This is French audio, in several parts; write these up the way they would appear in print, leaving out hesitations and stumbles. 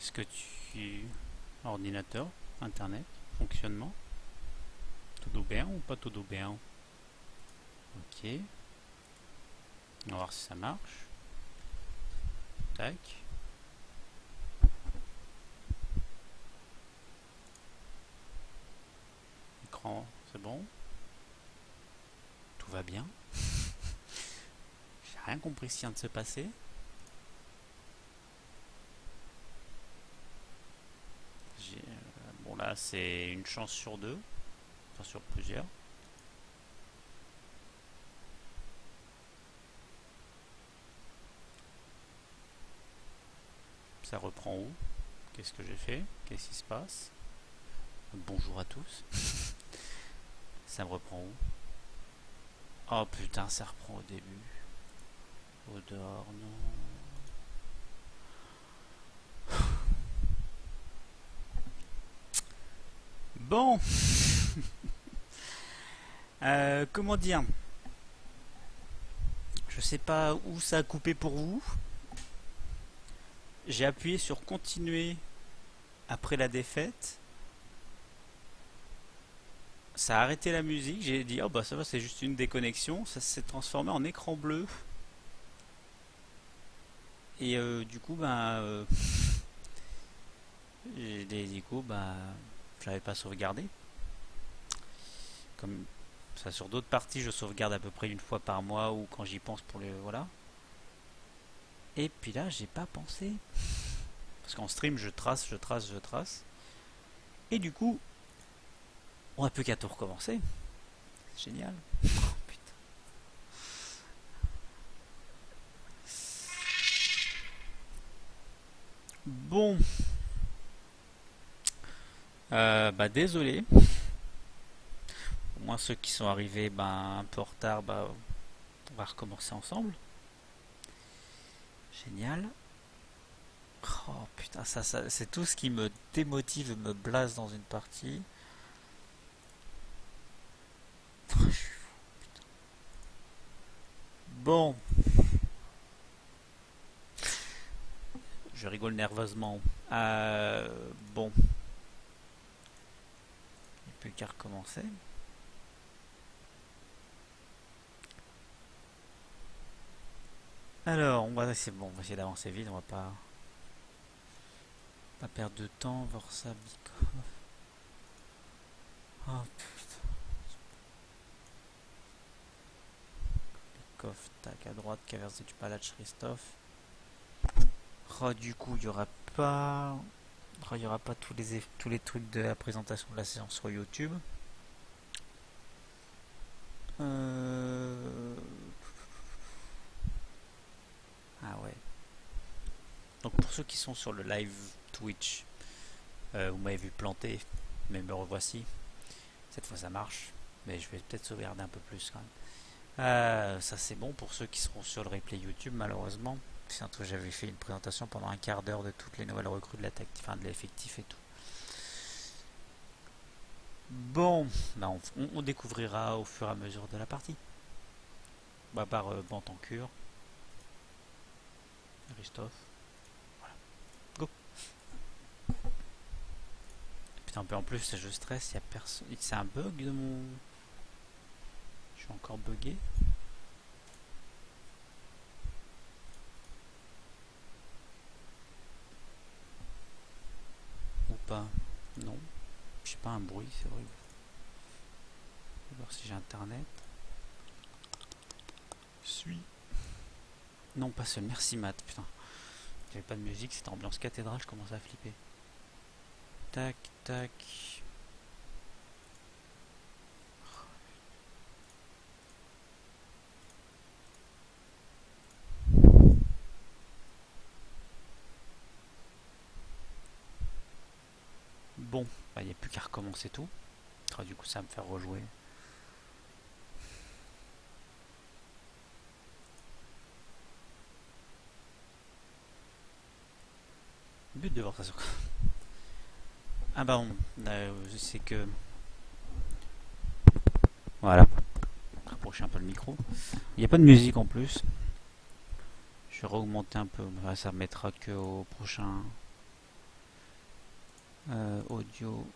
Est-ce que tu... Ordinateur, internet, fonctionnement, tudo bien ou pas tudo bien? Ok, on va voir si ça marche. Tac. Écran, c'est bon. Tout va bien. J'ai rien compris ce qui vient de se passer. Bon là c'est une chance sur deux, enfin sur plusieurs. Ça reprend où? Qu'est-ce que j'ai fait? Qu'est-ce qui se passe? Bonjour à tous. Ça me reprend où? Oh putain, ça reprend au début. Au dehors, non. Bon, comment dire? Je sais pas où ça a coupé pour vous. J'ai appuyé sur continuer après la défaite. Ça a arrêté la musique. J'ai dit, oh bah ça va, c'est juste une déconnexion. Ça s'est transformé en écran bleu. Et du coup, du coup, je l'avais pas sauvegardé. Comme ça, sur d'autres parties, je sauvegarde à peu près une fois par mois ou quand j'y pense pour le. Voilà. Et puis là, j'ai pas pensé. Parce qu'en stream, je trace, je trace, je trace. Et du coup, on n'a plus qu'à tout recommencer. C'est génial. Oh, putain. Bon, désolé. Au moins ceux qui sont arrivés un peu en retard, on va recommencer ensemble. Génial. Oh putain, ça c'est tout ce qui me démotive, me blase dans une partie. Bon, je rigole nerveusement. Bon, il n'y a plus qu'à recommencer. Alors, c'est bon, on va essayer d'avancer vite, on va pas perdre de temps, voir ça, Bikoff. Oh putain, Bikoff, tac, à droite, Caverse du Palach, Christophe. Oh, du coup, il y aura pas. Oh, il y aura pas tous les trucs de la présentation de la séance sur YouTube. Euh... Ah ouais. Donc pour ceux qui sont sur le live Twitch, vous m'avez vu planter, mais me revoici. Cette fois ça marche, mais je vais peut-être sauvegarder un peu plus quand même. Ça c'est bon pour ceux qui seront sur le replay YouTube malheureusement. Sinon j'avais fait une présentation pendant un quart d'heure de toutes les nouvelles recrues de la tactique, enfin de l'effectif et tout. Bon, on découvrira au fur et à mesure de la partie. Par Bantancure, Christophe. Go. Putain, un peu en plus je stresse, il y a personne. C'est un bug de mon. Je suis encore bugué. Ou pas? Non. J'ai pas un bruit, c'est horrible. Je vais voir si j'ai internet. Suis. Non, pas seul. Merci Matt. Putain. J'avais pas de musique, c'était ambiance cathédrale, je commençais à flipper. Tac, tac. Bon, il n'y a plus qu'à recommencer tout. Du coup, ça va me faire rejouer. Le but de voir ça sur. Ah c'est que. Voilà. Rapprocher un peu le micro. Il n'y a pas de musique en plus. Je vais augmenter un peu. Ça mettra que au prochain. Audio.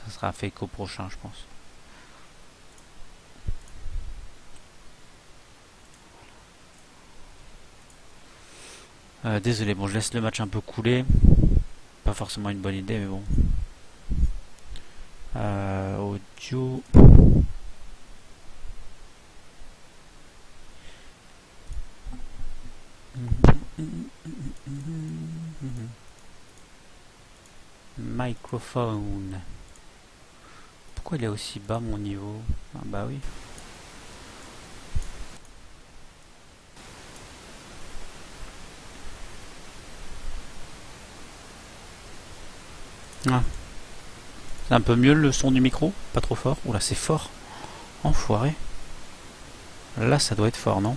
Ça sera fait qu'au prochain, je pense. Désolé, bon, je laisse le match un peu couler. Pas forcément une bonne idée, mais bon. Audio. Microphone. Pourquoi il est aussi bas mon niveau? Ah bah oui. Ah. C'est un peu mieux le son du micro? Pas trop fort? Oula, c'est fort. Enfoiré. Là, ça doit être fort, non?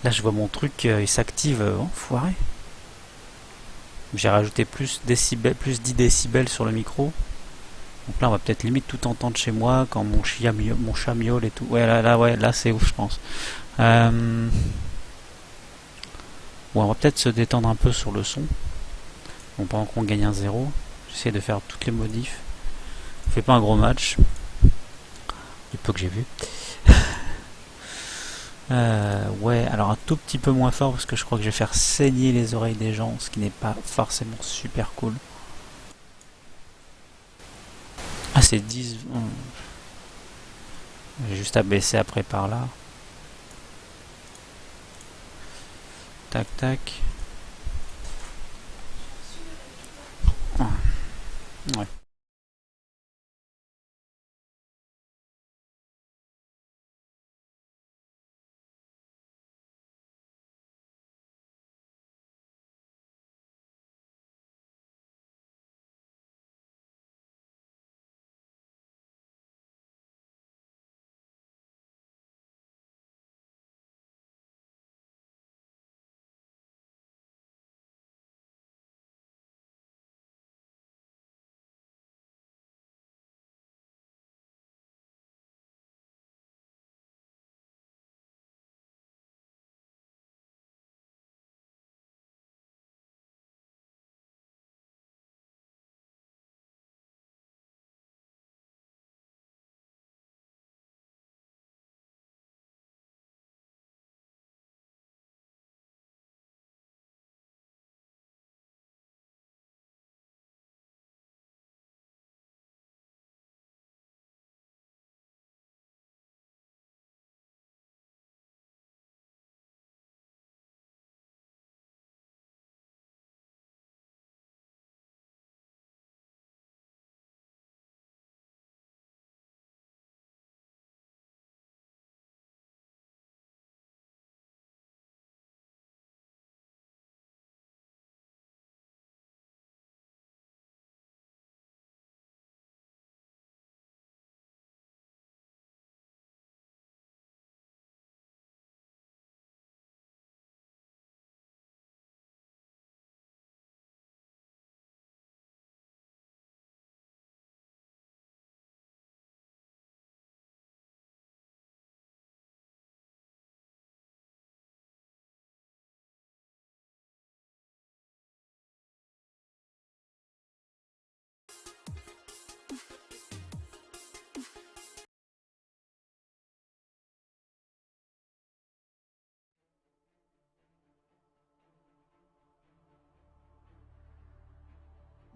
Là, je vois mon truc, il s'active. Enfoiré. J'ai rajouté plus décibels, plus 10 décibels sur le micro. Donc là, on va peut-être limite tout entendre chez moi quand mon chat miaule et tout. Ouais, là, c'est ouf, je pense. Bon, on va peut-être se détendre un peu sur le son. Bon, pendant qu'on gagne un 0, j'essaie de faire toutes les modifs. On fait pas un gros match. Du peu que j'ai vu. Ouais, alors un tout petit peu moins fort parce que je crois que je vais faire saigner les oreilles des gens, ce qui n'est pas forcément super cool. Ah, c'est 10. J'ai juste à baisser après par là. Tac, tac. Ouais.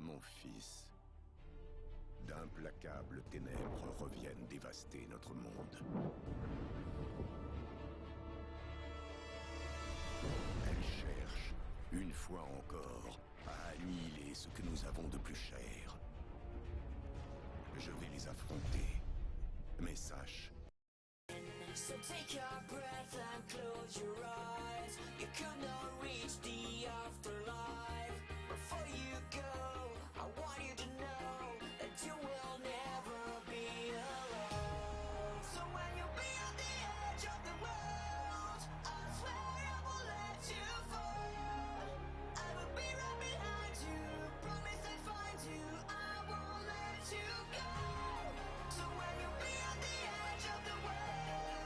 Mon fils, d'implacables ténèbres reviennent dévaster notre monde. Elles cherchent, une fois encore, à annihiler ce que nous avons de plus cher. Je vais les affronter, mais sache... So take your breath and close your eyes. You could not reach the afterlife. Before you go, I want you to know that you will never be alone. So when you'll be at the edge of the world, I swear I won't let you fall. I will be right behind you, promise I'll find you, I won't let you go. So when you'll be at the edge of the world,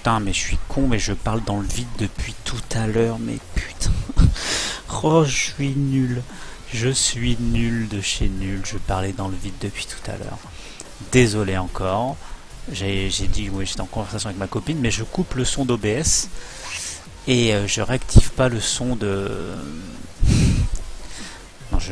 putain, mais je suis con, mais je parle dans le vide depuis tout à l'heure, mais putain. Oh, je suis nul. Je suis nul de chez nul. Je parlais dans le vide depuis tout à l'heure. Désolé encore. J'ai dit, oui, j'étais en conversation avec ma copine, mais je coupe le son d'OBS et je réactive pas le son de. Non, je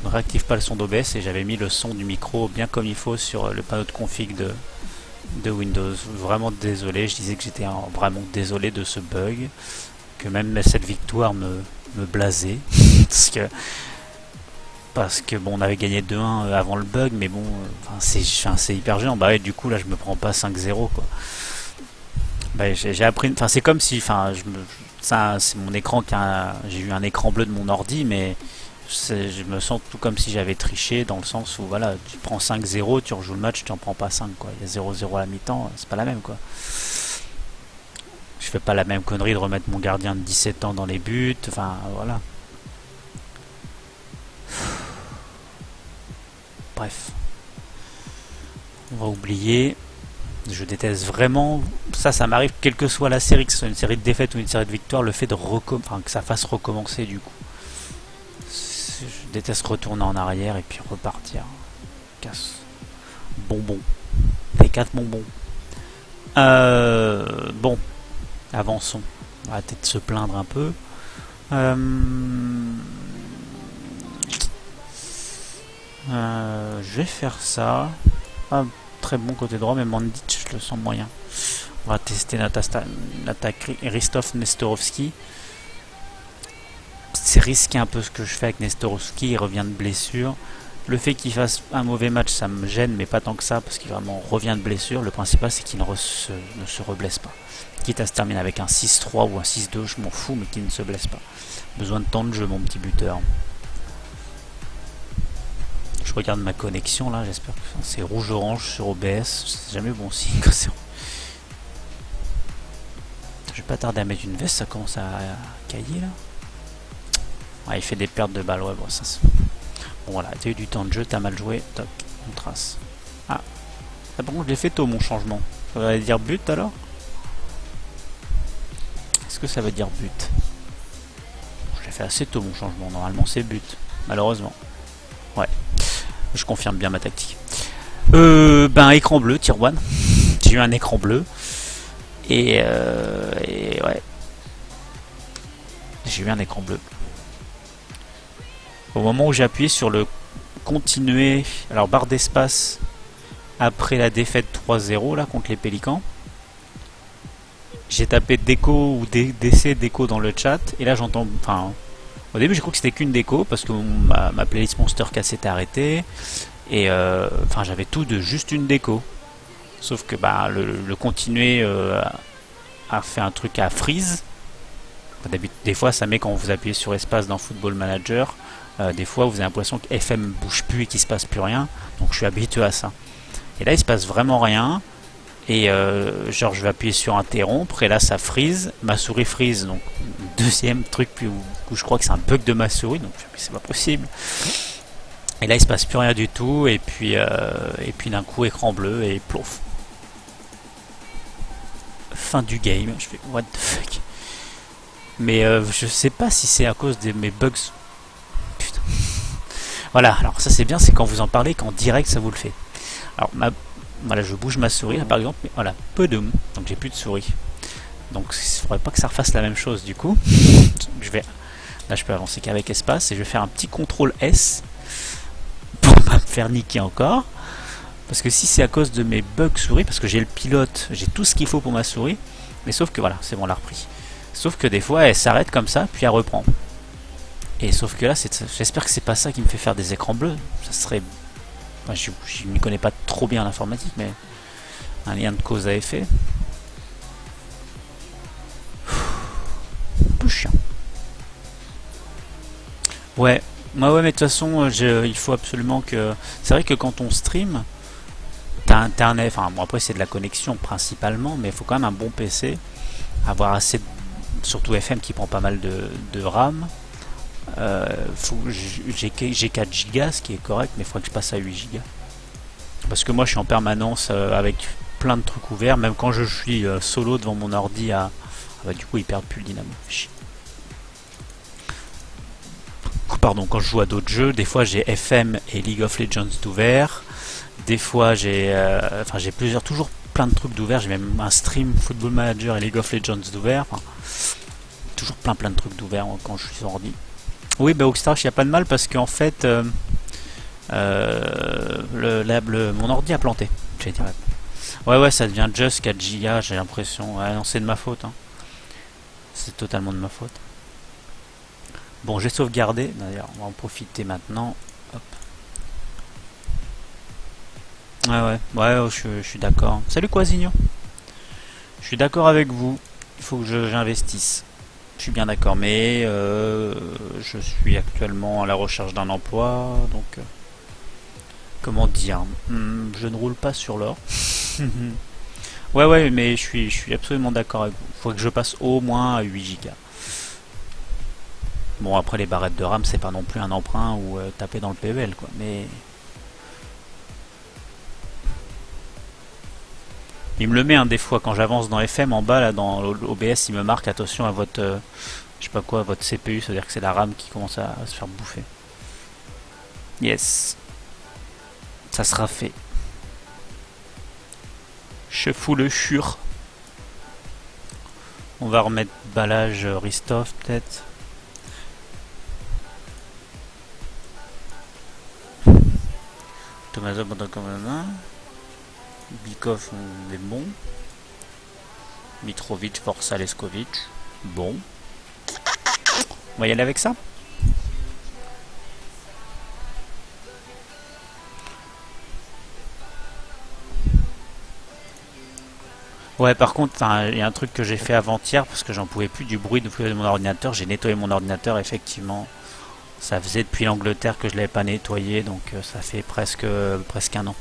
ne réactive pas le son d'OBS et j'avais mis le son du micro bien comme il faut sur le panneau de config de Windows. Vraiment désolé, je disais que j'étais vraiment désolé de ce bug, que même cette victoire me blasait parce que bon, on avait gagné 2-1 avant le bug, mais bon, c'est hyper gênant. Bah ouais, du coup là je me prends pas 5-0 quoi. Bah, j'ai appris, enfin c'est comme si, ça c'est mon écran j'ai eu un écran bleu de mon ordi, mais je me sens tout comme si j'avais triché, dans le sens où voilà, tu prends 5-0, tu rejoues le match, tu en prends pas 5 quoi. Il y a 0-0 à la mi-temps, c'est pas la même quoi. Je fais pas la même connerie de remettre mon gardien de 17 ans dans les buts, enfin voilà. Bref. On va oublier. Je déteste vraiment, ça m'arrive quelle que soit la série, que ce soit une série de défaites ou une série de victoires, le fait de que ça fasse recommencer du coup. Je déteste retourner en arrière et puis repartir. Casse. Bonbon. Les 4 bonbons. Bon. Avançons. On va peut-être se plaindre un peu. Je vais faire ça. Ah, très bon côté droit, mais Mandic, je le sens moyen. On va tester l'attaque Christophe Nestorovski. C'est risqué un peu ce que je fais avec Nestorovski, il revient de blessure. Le fait qu'il fasse un mauvais match, ça me gêne, mais pas tant que ça, parce qu'il vraiment revient de blessure. Le principal, c'est qu'il ne se reblesse pas. Quitte à se terminer avec un 6-3 ou un 6-2, je m'en fous, mais qu'il ne se blesse pas. Besoin de temps de jeu, mon petit buteur. Je regarde ma connexion là, j'espère que c'est rouge-orange sur OBS. C'est jamais bon signe quand c'est rouge. Je vais pas tarder à mettre une veste, ça commence à cailler là. Ouais, il fait des pertes de balles, ouais, bon, ça c'est. Bon voilà, t'as eu du temps de jeu, t'as mal joué, toc, on trace. Ah, par contre, je l'ai fait tôt mon changement. Ça va dire but alors? Est-ce que ça veut dire but? Je l'ai fait assez tôt mon changement, normalement c'est but, malheureusement. Ouais, je confirme bien ma tactique. Écran bleu, tier 1. J'ai eu un écran bleu. Et ouais. J'ai eu un écran bleu. Au moment où j'ai appuyé sur le continuer, alors barre d'espace, après la défaite 3-0 là contre les Pélicans, j'ai tapé déco ou DC déco dans le chat, et là j'entends, enfin, au début j'ai cru que c'était qu'une déco parce que ma playlist Monster Cat s'était arrêtée, et j'avais tout de juste une déco, sauf que le continuer a fait un truc à freeze. Des fois ça met quand vous appuyez sur espace dans Football Manager, des fois vous avez l'impression que FM bouge plus et qu'il se passe plus rien, donc je suis habitué à ça. Et là il se passe vraiment rien, et genre je vais appuyer sur interrompre, et là ça freeze, ma souris freeze, donc deuxième truc où je crois que c'est un bug de ma souris, donc c'est pas possible. Et là il se passe plus rien du tout, et puis d'un coup écran bleu et plouf. Fin du game, je fais what the fuck. Mais je sais pas si c'est à cause de mes bugs. Putain. Voilà, alors ça c'est bien, c'est quand vous en parlez qu'en direct ça vous le fait. Alors voilà, je bouge ma souris là par exemple, mais voilà, podum, donc j'ai plus de souris. Donc il faudrait pas que ça refasse la même chose du coup. Là je peux avancer qu'avec espace, et je vais faire un petit CTRL S pour pas me faire niquer encore. Parce que si c'est à cause de mes bugs souris, parce que j'ai le pilote, j'ai tout ce qu'il faut pour ma souris, mais sauf que voilà, c'est bon, on l'a repris. Sauf que des fois elle s'arrête comme ça, puis elle reprend. Et sauf que là, j'espère que c'est pas ça qui me fait faire des écrans bleus. Ça serait. Enfin, je ne connais pas trop bien l'informatique, mais un lien de cause à effet. Un peu chiant. Ouais, mais de toute façon, il faut absolument que. C'est vrai que quand on stream, t'as internet. Enfin, bon, après c'est de la connexion principalement, mais il faut quand même un bon PC, avoir assez de. Surtout FM qui prend pas mal de RAM. J'ai 4 Go, ce qui est correct, mais il faudrait que je passe à 8 Go. Parce que moi je suis en permanence avec plein de trucs ouverts, même quand je suis solo devant mon ordi à... Ah bah du coup ils perdent plus le dynamo. Pardon, quand je joue à d'autres jeux, des fois j'ai FM et League of Legends d'ouvert. Des fois j'ai j'ai toujours plein de trucs d'ouvert. J'ai même un stream Football Manager et League of Legends d'ouvert. Enfin, toujours plein de trucs d'ouvert quand je suis sur ordi. Oui, bah Oxstarch, il n'y a pas de mal parce qu'en fait, mon ordi a planté. J'ai dit, ouais, ça devient just 4 Go, j'ai l'impression. Ouais, non, c'est de ma faute. Hein. C'est totalement de ma faute. Bon, j'ai sauvegardé. D'ailleurs, on va en profiter maintenant. Hop. Ouais, je suis d'accord. Salut Quasigno. Je suis d'accord avec vous. Il faut que j'investisse. Je suis bien d'accord, mais je suis actuellement à la recherche d'un emploi, donc comment dire, je ne roule pas sur l'or. Ouais, mais je suis absolument d'accord avec vous. Il faut que je passe au moins à 8 Go. Bon, après les barrettes de RAM, c'est pas non plus un emprunt ou taper dans le PEL, quoi. Mais il me le met des fois quand j'avance dans FM en bas là dans l'OBS, il me marque attention à votre je sais pas quoi, votre CPU, c'est-à-dire que c'est la RAM qui commence à se faire bouffer. Yes, ça sera fait. Je fous le chure. On va remettre Balage Ristov peut-être. Tomaso Bandakamana. Bikov on est bon. Mitrovic, Forza Leskovic. Bon. On va y aller avec ça. Ouais, par contre, il y a un truc que j'ai fait avant-hier parce que j'en pouvais plus du bruit de mon ordinateur. J'ai nettoyé mon ordinateur, effectivement. Ça faisait depuis l'Angleterre que je l'avais pas nettoyé, donc ça fait presque un an.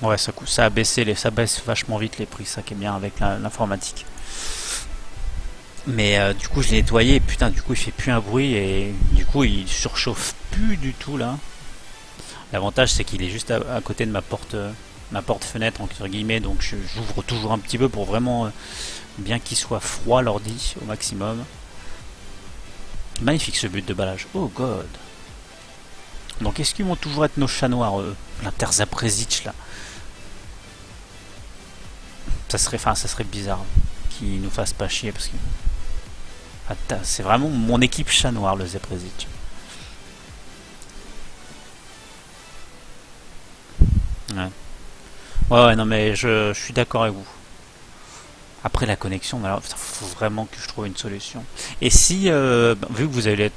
Ouais, ça a baissé, ça baisse vachement vite les prix, ça qui est bien avec l'informatique. Mais du coup, je l'ai nettoyé et putain, du coup, il fait plus un bruit et du coup, il surchauffe plus du tout là. L'avantage, c'est qu'il est juste à côté de ma porte-fenêtre entre guillemets, donc j'ouvre toujours un petit peu pour vraiment bien qu'il soit froid l'ordi au maximum. Magnifique ce but de Balage. Oh god. Donc est-ce qu'ils vont toujours être nos chats noirs, l'Inter Zaprezic là? Ça serait bizarre qu'ils nous fassent pas chier parce que c'est vraiment mon équipe chat noir le Zaprezic. Ouais, non mais je suis d'accord avec vous. Après la connexion, il faut vraiment que je trouve une solution. Et si, vu que vous allez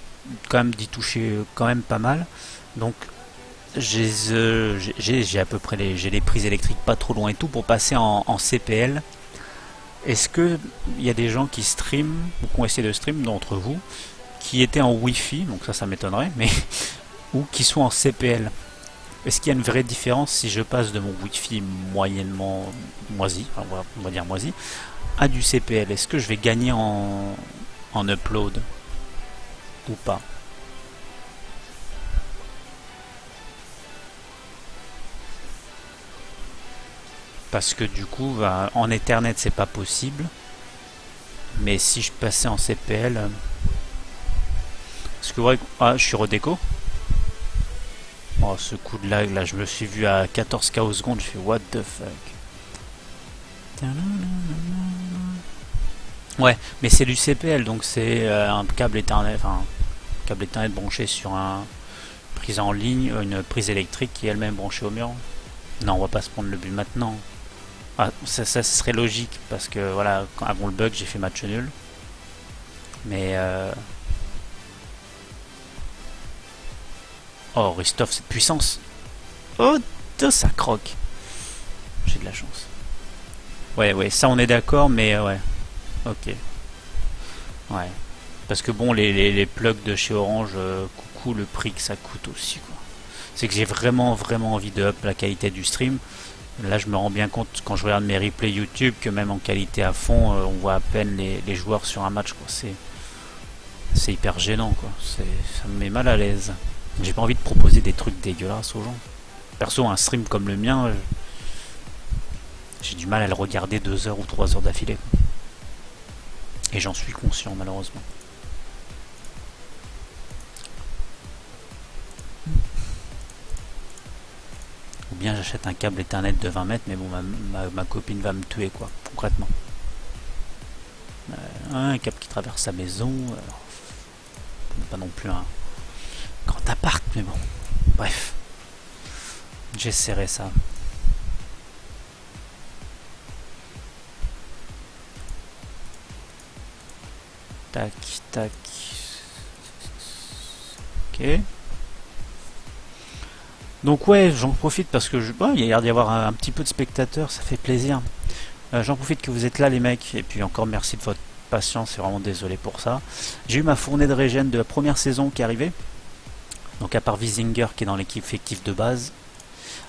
quand même d'y toucher quand même pas mal, donc j'ai à peu près les prises électriques pas trop loin et tout pour passer en CPL. Est-ce que il y a des gens qui streament ou qui ont essayé de stream d'entre vous qui étaient en Wi-Fi, donc ça m'étonnerait, mais ou qui sont en CPL? Est-ce qu'il y a une vraie différence si je passe de mon Wi-Fi moyennement moisi, on va dire moisi, à du CPL? Est-ce que je vais gagner en upload ou pas? Parce que du coup, en Ethernet c'est pas possible. Mais si je passais en CPL... Est-ce que vous voyez... Ah, je suis redéco. Oh, ce coup de lag là, je me suis vu à 14K au seconde, je fais what the fuck. Ouais, mais c'est du CPL, donc c'est un câble Ethernet, câble Ethernet branché sur une prise en ligne, une prise électrique qui est elle-même branchée au mur. Non, on va pas se prendre le but maintenant. Ah, ça serait logique parce que voilà, avant le bug, j'ai fait match nul. Mais oh, Ristov, cette puissance. Oh, ça croque. J'ai de la chance. Ouais, ça on est d'accord, mais ouais. Ok. Ouais. Parce que bon, les plugs de chez Orange, coucou le prix que ça coûte aussi, quoi. C'est que j'ai vraiment envie de up la qualité du stream. Là, je me rends bien compte quand je regarde mes replays YouTube que même en qualité à fond, on voit à peine les joueurs sur un match, quoi. C'est hyper gênant, quoi. Ça me met mal à l'aise. J'ai pas envie de proposer des trucs dégueulasses aux gens. Perso, un stream comme le mien, J'ai du mal à le regarder 2 heures ou 3 heures d'affilée. Et j'en suis conscient malheureusement. Ou bien j'achète un câble Ethernet de 20 mètres, mais bon, ma copine va me tuer, quoi, concrètement. Un câble qui traverse sa maison, pas non plus un grand appart, mais bon, bref. J'essaierai ça. Tac, tac. Ok. Donc ouais, j'en profite parce que il y a l'air d'y avoir un petit peu de spectateurs, ça fait plaisir. J'en profite que vous êtes là les mecs, et puis encore merci de votre patience, et vraiment désolé pour ça. J'ai eu ma fournée de régène de la première saison qui est arrivée. Donc à part Wiesinger qui est dans l'équipe fictive de base.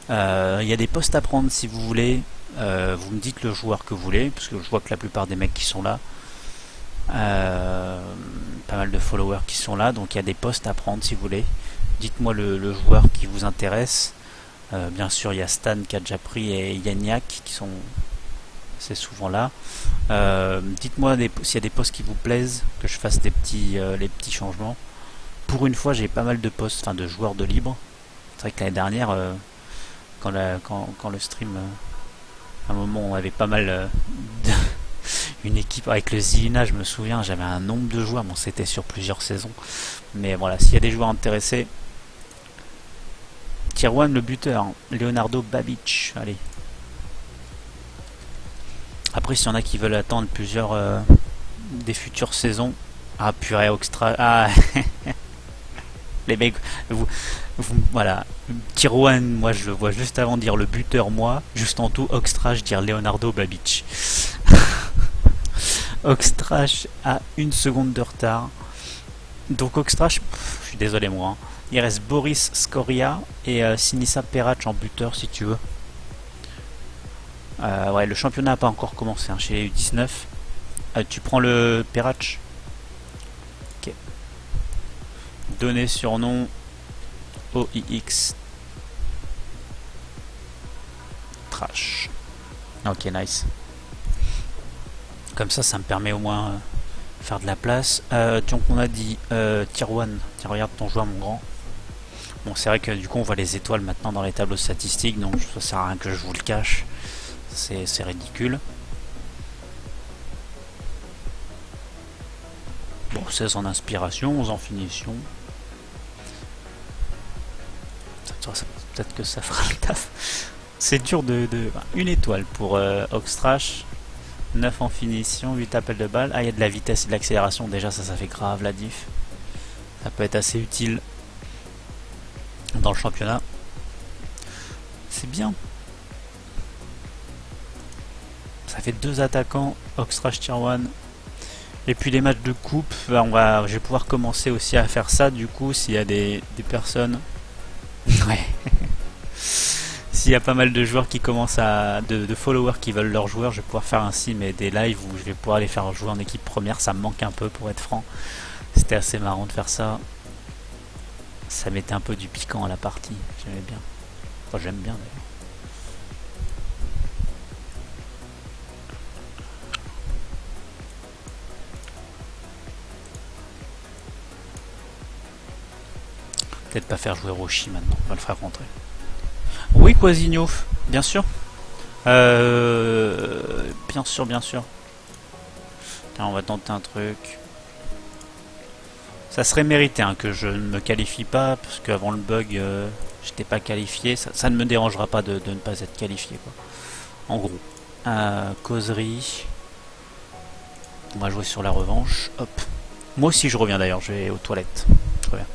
Il y a des postes à prendre si vous voulez. Vous me dites le joueur que vous voulez, parce que je vois que la plupart des mecs qui sont là, pas mal de followers qui sont là, donc il y a des postes à prendre si vous voulez. Dites-moi le joueur qui vous intéresse. Bien sûr, il y a Stan qui a déjà pris et Yannick qui sont assez souvent là. Dites-moi s'il y a des postes qui vous plaisent, que je fasse les petits changements. Pour une fois, j'ai pas mal de postes, enfin de joueurs de libre. C'est vrai que l'année dernière, quand le stream, à un moment, on avait pas mal une équipe avec le Zilina, je me souviens, j'avais un nombre de joueurs, bon c'était sur plusieurs saisons. Mais voilà, s'il y a des joueurs intéressés, Tier 1 le buteur, Leonardo Babic, allez. Après, s'il y en a qui veulent attendre plusieurs des futures saisons, ah purée, Oxtra, ah les mecs, voilà, Tier 1, moi je le vois juste avant de dire le buteur, moi, juste en tout, Oxtrash dire Leonardo Babic. Oxtrash a 1 seconde de retard. Donc Oxtrash, je suis désolé moi. Hein. Il reste Boris Skoria et Sinisa Perac en buteur si tu veux. Ouais, le championnat n'a pas encore commencé hein, chez les U19. Tu prends le Perac. Ok. Donner surnom OIX. Trash. Ok, nice. Comme ça me permet au moins faire de la place. Donc on a dit Tier 1. Tiens, regarde ton joueur, mon grand. Bon, c'est vrai que du coup, on voit les étoiles maintenant dans les tableaux statistiques, donc ça sert à rien que je vous le cache. C'est ridicule. Bon, 16 en inspiration, 11 en finition. Peut-être que ça fera le taf. C'est dur de... Une étoile pour Oxtrash. 9 en finition, 8 appels de balle. Ah, il y a de la vitesse et de l'accélération. Déjà, ça fait grave la diff. Ça peut être assez utile dans le championnat. C'est bien. Ça fait 2 attaquants, Oxtrash Tier 1. Et puis les matchs de coupe, je vais pouvoir commencer aussi à faire ça du coup s'il y a des personnes. Ouais. S'il y a pas mal de joueurs qui commencent de followers qui veulent leurs joueurs, je vais pouvoir faire ainsi, mais des lives où je vais pouvoir les faire jouer en équipe première, ça me manque un peu pour être franc. C'était assez marrant de faire ça. Ça mettait un peu du piquant à la partie, j'aimais bien. Enfin, j'aime bien d'ailleurs. Peut-être pas faire jouer Roshi maintenant, on va le faire rentrer. Oui, Quasigno, bien sûr. Bien sûr, bien sûr. Tiens, on va tenter un truc. Ça serait mérité hein, que je ne me qualifie pas, parce qu'avant le bug, j'étais pas qualifié. Ça ne me dérangera pas de ne pas être qualifié, quoi. En gros. Causerie. On va jouer sur la revanche. Hop. Moi aussi, je reviens d'ailleurs, je vais aux toilettes. Je reviens.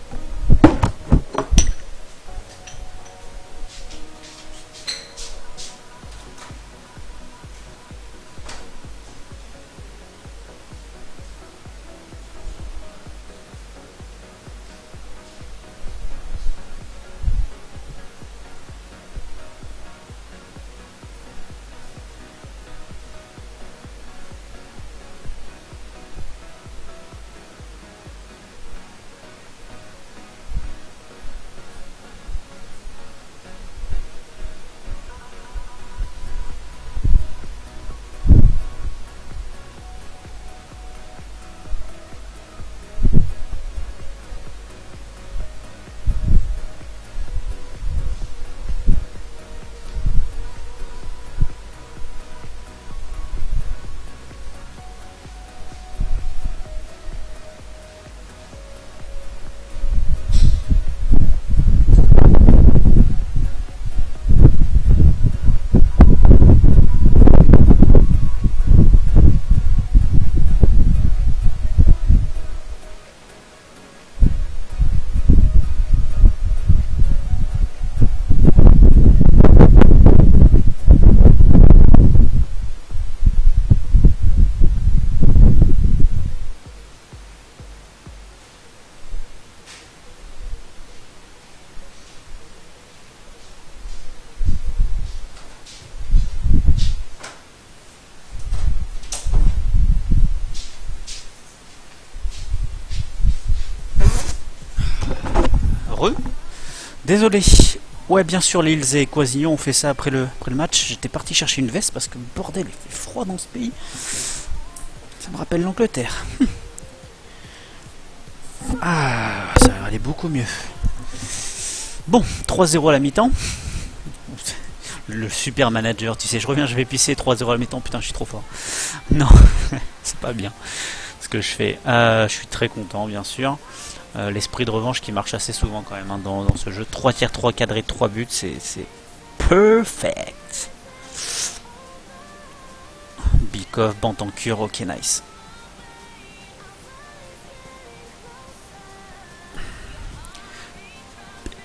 Désolé. Ouais, bien sûr, Lils et Quasignon ont fait ça après le match. J'étais parti chercher une veste parce que bordel, il fait froid dans ce pays. Ça me rappelle l'Angleterre. Ah, ça va aller beaucoup mieux. Bon, 3-0 à la mi-temps. Le super manager, tu sais, je reviens, je vais pisser 3-0 à la mi-temps. Putain, je suis trop fort. Non, c'est pas bien ce que je fais. Je suis très content, bien sûr. L'esprit de revanche qui marche assez souvent quand même hein, dans ce jeu. 3 tirs, 3 cadrés, 3 buts, c'est perfect. Bikov, Bantancure, ok nice.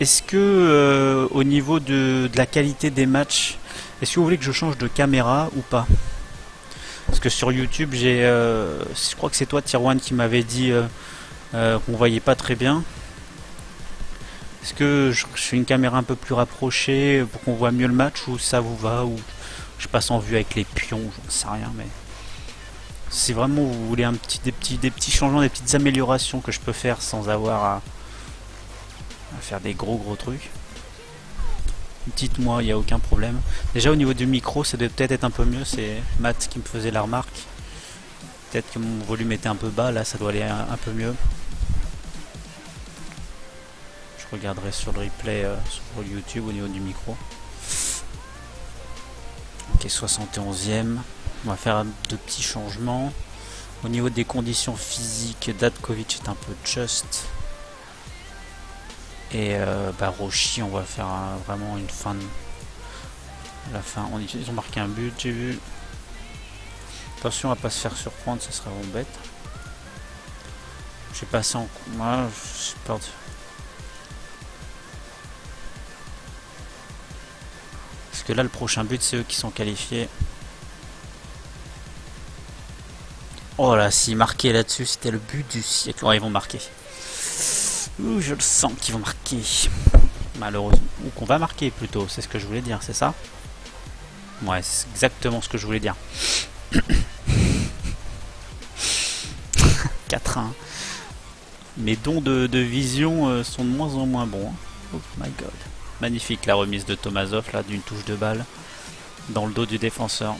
Est-ce que au niveau de la qualité des matchs, est-ce que vous voulez que je change de caméra ou pas? Parce que sur YouTube, je crois que c'est toi, Tier 1, qui m'avait dit qu'on voyait pas très bien. Est-ce que je fais une caméra un peu plus rapprochée pour qu'on voit mieux le match ou ça vous va, ou je passe en vue avec les pions, j'en sais rien, mais si vraiment vous voulez des petits changements, des petites améliorations que je peux faire sans avoir à faire des gros trucs, dites-moi, il n'y a aucun problème. Déjà au niveau du micro, ça doit peut-être être un peu mieux, c'est Matt qui me faisait la remarque. Peut-être que mon volume était un peu bas, là ça doit aller un peu mieux. Je regarderai sur le replay sur YouTube au niveau du micro. Ok, 71e. On va faire de petits changements. Au niveau des conditions physiques, Datkovic est un peu just. Et Roshi, on va faire vraiment une fin de... la fin. Ils ont marqué un but, j'ai vu. Attention à pas se faire surprendre, ça serait vraiment bête. J'ai passé en... Moi, j'ai peur de... Parce que là, le prochain but, c'est eux qui sont qualifiés. Oh là, s'ils marquaient là-dessus, c'était le but du siècle. Oh, ils vont marquer. Ouh, je le sens qu'ils vont marquer. Malheureusement. Ou qu'on va marquer plutôt, c'est ce que je voulais dire, c'est ça? Ouais, c'est exactement ce que je voulais dire. 4-1. Mes dons de vision sont de moins en moins bons. Hein. Oh my god. Magnifique la remise de Tomazov là d'une touche de balle dans le dos du défenseur.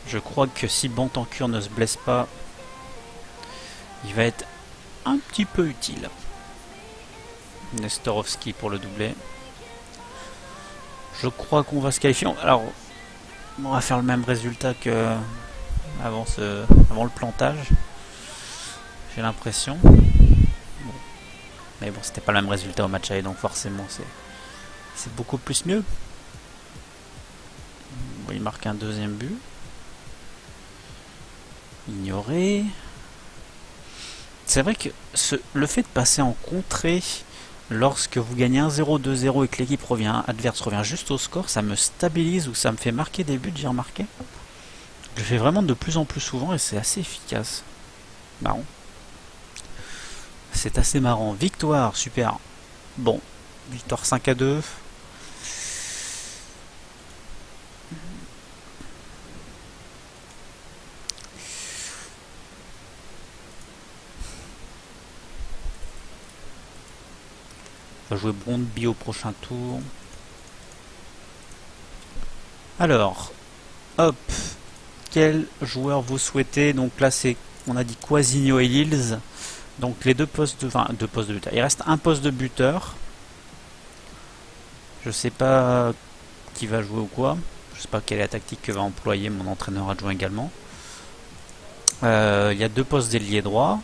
Je crois que si Bantancure ne se blesse pas, il va être un petit peu utile. Nestorovski pour le doubler. Je crois qu'on va se qualifier. Alors, on va faire le même résultat que avant le plantage. J'ai l'impression. Bon. Mais bon, c'était pas le même résultat au match aller, donc forcément c'est beaucoup plus mieux. Bon, il marque un deuxième but. Ignoré. C'est vrai que le fait de passer en contrée lorsque vous gagnez 1-0, 2-0 et que l'équipe adverse revient juste au score, ça me stabilise ou ça me fait marquer des buts, j'ai remarqué. Je le fais vraiment de plus en plus souvent et c'est assez efficace. Marrant. C'est assez marrant. Victoire, super. Bon, victoire 5-2. On va jouer Brondby au prochain tour. Alors, hop, quel joueur vous souhaitez? Donc là, on a dit Quasigno et Lils. Donc les deux postes de buteur. Il reste un poste de buteur. Je sais pas qui va jouer ou quoi. Je sais pas quelle est la tactique que va employer mon entraîneur adjoint également. Il y a deux postes d'ailier droit.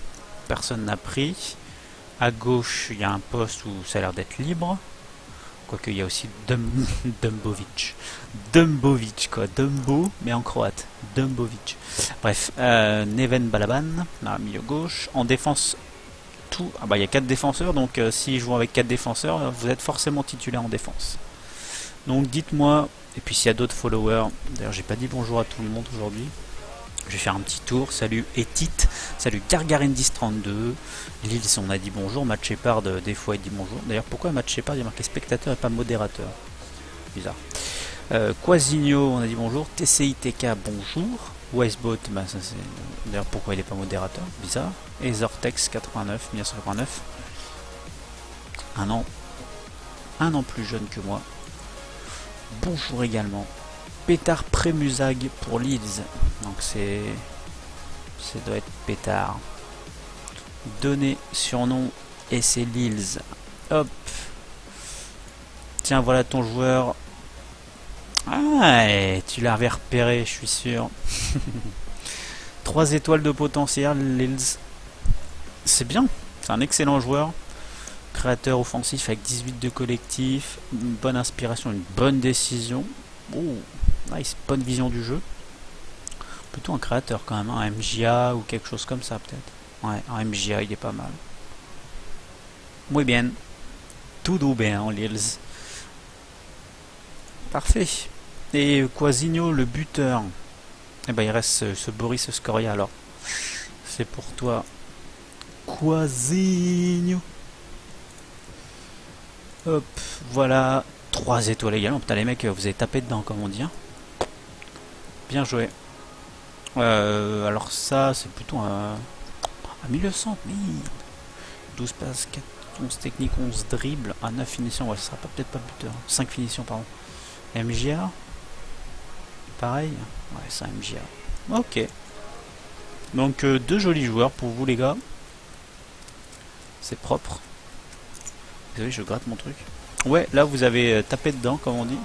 Personne n'a pris. À gauche, il y a un poste où ça a l'air d'être libre. Quoique, il y a aussi Dumbovic. Dumbovic, quoi. Dumbo, mais en croate. Dumbovic. Bref, Neven Balaban, là, milieu gauche. En défense, tout. Ah bah, il y a 4 défenseurs, donc si je joue avec 4 défenseurs, vous êtes forcément titulaire en défense. Donc, dites-moi. Et puis, s'il y a d'autres followers. D'ailleurs, j'ai pas dit bonjour à tout le monde aujourd'hui. Je vais faire un petit tour. Salut Etit, salut Gargarendis32. Lils, on a dit bonjour. Matt Shepard, des fois il dit bonjour. D'ailleurs, pourquoi Matt Shepard il a marqué spectateur et pas modérateur? Bizarre. Quasigno, on a dit bonjour. TCITK, bonjour. Wicebot, bah ça c'est... D'ailleurs pourquoi il est pas modérateur, bizarre. Et Zortex 89, 1989. Un an plus jeune que moi. Bonjour également. Pétard Prémusag pour Leeds. Donc c'est... Ça doit être Pétard. Donné, surnom, et c'est Leeds. Hop. Tiens, voilà ton joueur. Ah, tu l'avais repéré, je suis sûr. 3 étoiles de potentiel, Leeds. C'est bien, c'est un excellent joueur. Créateur offensif avec 18 de collectif. Une bonne inspiration, une bonne décision. Oh, nice, bonne vision du jeu. Plutôt un créateur quand même, un MJA ou quelque chose comme ça peut-être. Ouais, un MJA il est pas mal. Muy bien. Tout bien, Leeds. Parfait. Et Quasigno, le buteur. Eh ben il reste ce Boris Scoria alors. C'est pour toi. Quasigno. Hop, voilà. 3 étoiles également. Putain les mecs, vous avez tapé dedans comme on dit. Hein. Bien joué. Alors ça, c'est plutôt un 1900. 12 passes, 4, 11 techniques, 11 dribbles, 9 finitions. Ouais, ça sera peut-être pas buteur. 5 finitions, pardon. MJA. Pareil. Ouais, c'est un MJA. Ok. Donc, 2 jolis joueurs pour vous, les gars. C'est propre. Désolé, je gratte mon truc. Ouais, là, vous avez tapé dedans, comme on dit.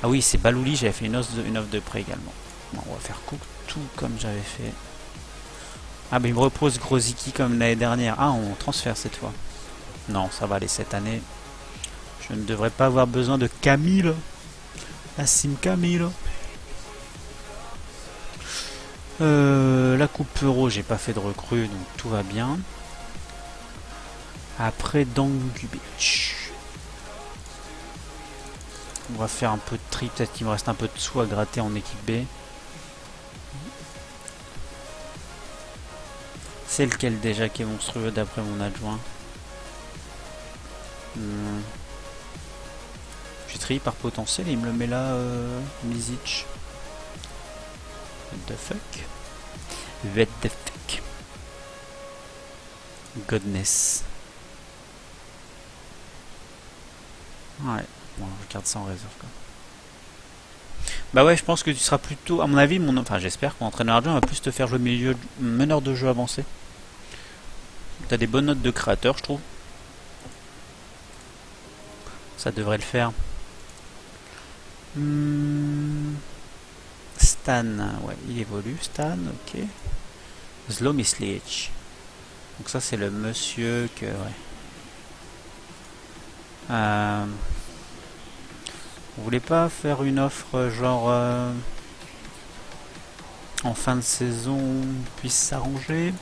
Ah oui, c'est Balouli. J'avais fait une offre de prêt également. Bon, on va faire tout comme j'avais fait. Ah, mais il me repose Grosicki comme l'année dernière. Ah, on transfère cette fois. Non, ça va aller cette année. Je ne devrais pas avoir besoin de Camille. Assim Camille. La Coupe Euro, j'ai pas fait de recrue, donc tout va bien. Après, Dangubic. On va faire un peu de tri. Peut-être qu'il me reste un peu de sous à gratter en équipe B. C'est lequel déjà qui est monstrueux d'après mon adjoint? J'ai trié par potentiel et il me le met là, Misic. What the fuck? What the fuck? Godness. Ouais, bon, je garde ça en réserve quoi. Bah ouais, je pense que tu seras plutôt, à mon avis, enfin j'espère que mon entraîneur adjoint va plus te faire jouer milieu, meneur de jeu avancé. T'as des bonnes notes de créateur, je trouve. Ça devrait le faire. Stan, ouais, il évolue, Stan, ok. Zlomislic. Donc ça c'est le monsieur que, ouais. On voulait pas faire une offre genre en fin de saison puisse s'arranger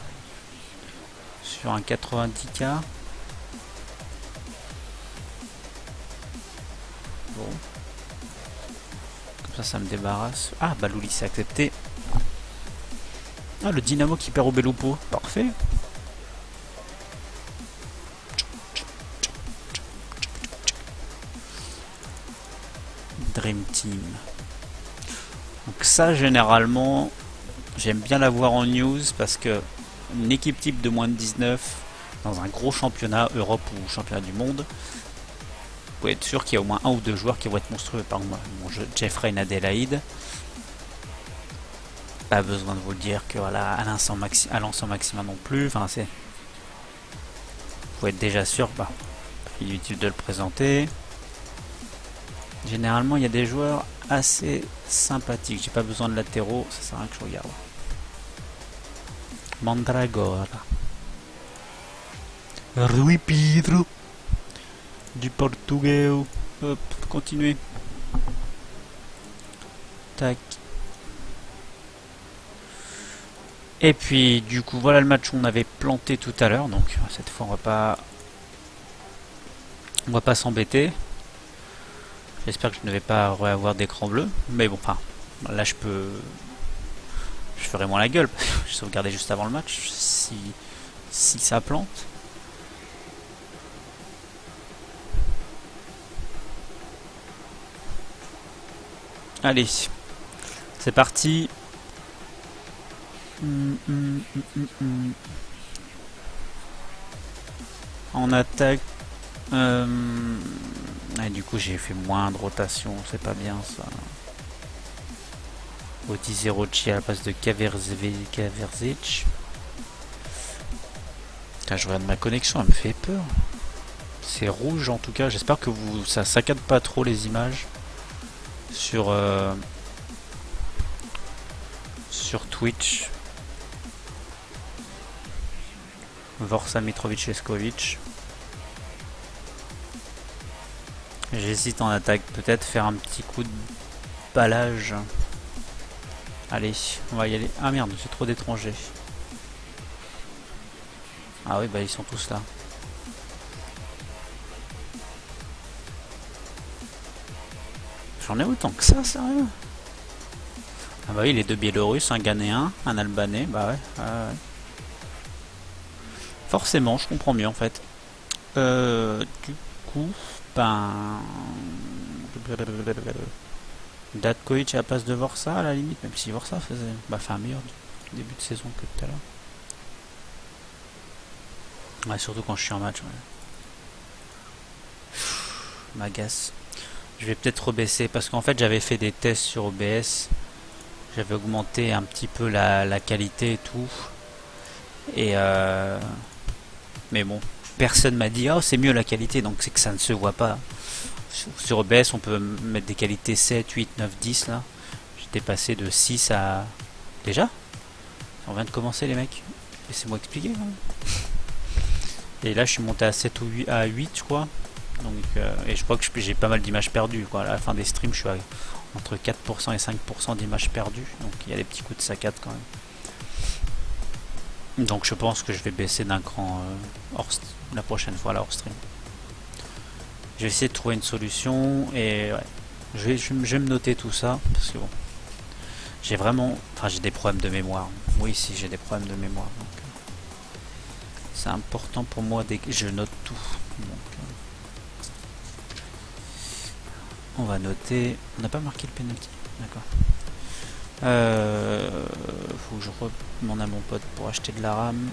sur un 90K. Bon. Comme ça me débarrasse. Ah, Balouli c'est accepté. Ah, le Dynamo qui perd au Belupo. Parfait. Dream Team. Donc ça, généralement, j'aime bien l'avoir en news parce que une équipe type de moins de 19 dans un gros championnat Europe ou championnat du monde, vous pouvez être sûr qu'il y a au moins 1 ou 2 joueurs qui vont être monstrueux. Par exemple, mon jeu Jeffrey Adelaide. Pas besoin de vous le dire que voilà, Alain sans Maxima non plus. Enfin, c'est. Vous pouvez être déjà sûr. Bah, il est utile de le présenter. Généralement, il y a des joueurs assez sympathiques. J'ai pas besoin de latéraux, ça sert à rien que je regarde. Mandragora. Rui Pedro. Du portugais. Hop, continuez. Tac. Et puis, du coup, voilà le match qu'on avait planté tout à l'heure. Donc, cette fois, on va pas s'embêter. J'espère que je ne vais pas avoir d'écran bleu. Mais bon, enfin, là, je ferai moins la gueule. Je sauvegardais juste avant le match. Si ça plante. Allez, c'est parti. En attaque, et du coup j'ai fait moins de rotation, c'est pas bien ça. Odise Rochi à la place de Kaverzic. Putain, je regarde ma connexion, elle me fait peur. C'est rouge en tout cas, j'espère que ça saccade pas trop les images sur Twitch. Vorsa Mitrovic Leskovic. J'hésite en attaque, peut-être faire un petit coup de balage. Allez, on va y aller. Ah merde, c'est trop d'étrangers. Ah oui, bah ils sont tous là. J'en ai autant que ça, sérieux? Ah bah oui, les deux Biélorusses, un Ghanéen, un Albanais, bah ouais. Forcément, je comprends mieux en fait. Du coup, ben... Datkovic à la place de Vorsa à la limite, même si Vorsa faisait un meilleur début de saison que tout à l'heure. Ouais, surtout quand je suis en match. Ouais. M'agace. Je vais peut-être rebaisser parce qu'en fait j'avais fait des tests sur OBS. J'avais augmenté un petit peu la qualité et tout. Et mais bon, personne m'a dit oh c'est mieux la qualité, donc c'est que ça ne se voit pas. Sur OBS on peut mettre des qualités 7, 8, 9, 10 là. J'étais passé de 6 à... Déjà? On vient de commencer les mecs. Laissez-moi expliquer. Hein. Et là je suis monté à 7 ou 8, à 8 je crois. Donc, et je crois que j'ai pas mal d'images perdues. Quoi. À la fin des streams je suis entre 4% et 5% d'images perdues. Donc il y a des petits coups de saccade quand même. Donc je pense que je vais baisser d'un cran la prochaine fois là hors stream. Je vais essayer de trouver une solution et ouais, je vais me noter tout ça parce que bon, j'ai vraiment, j'ai des problèmes de mémoire. Oui, si j'ai des problèmes de mémoire. Donc c'est important pour moi dès que je note tout. Donc, on va noter. On n'a pas marqué le penalty. D'accord. Faut que je demande à mon pote pour acheter de la RAM.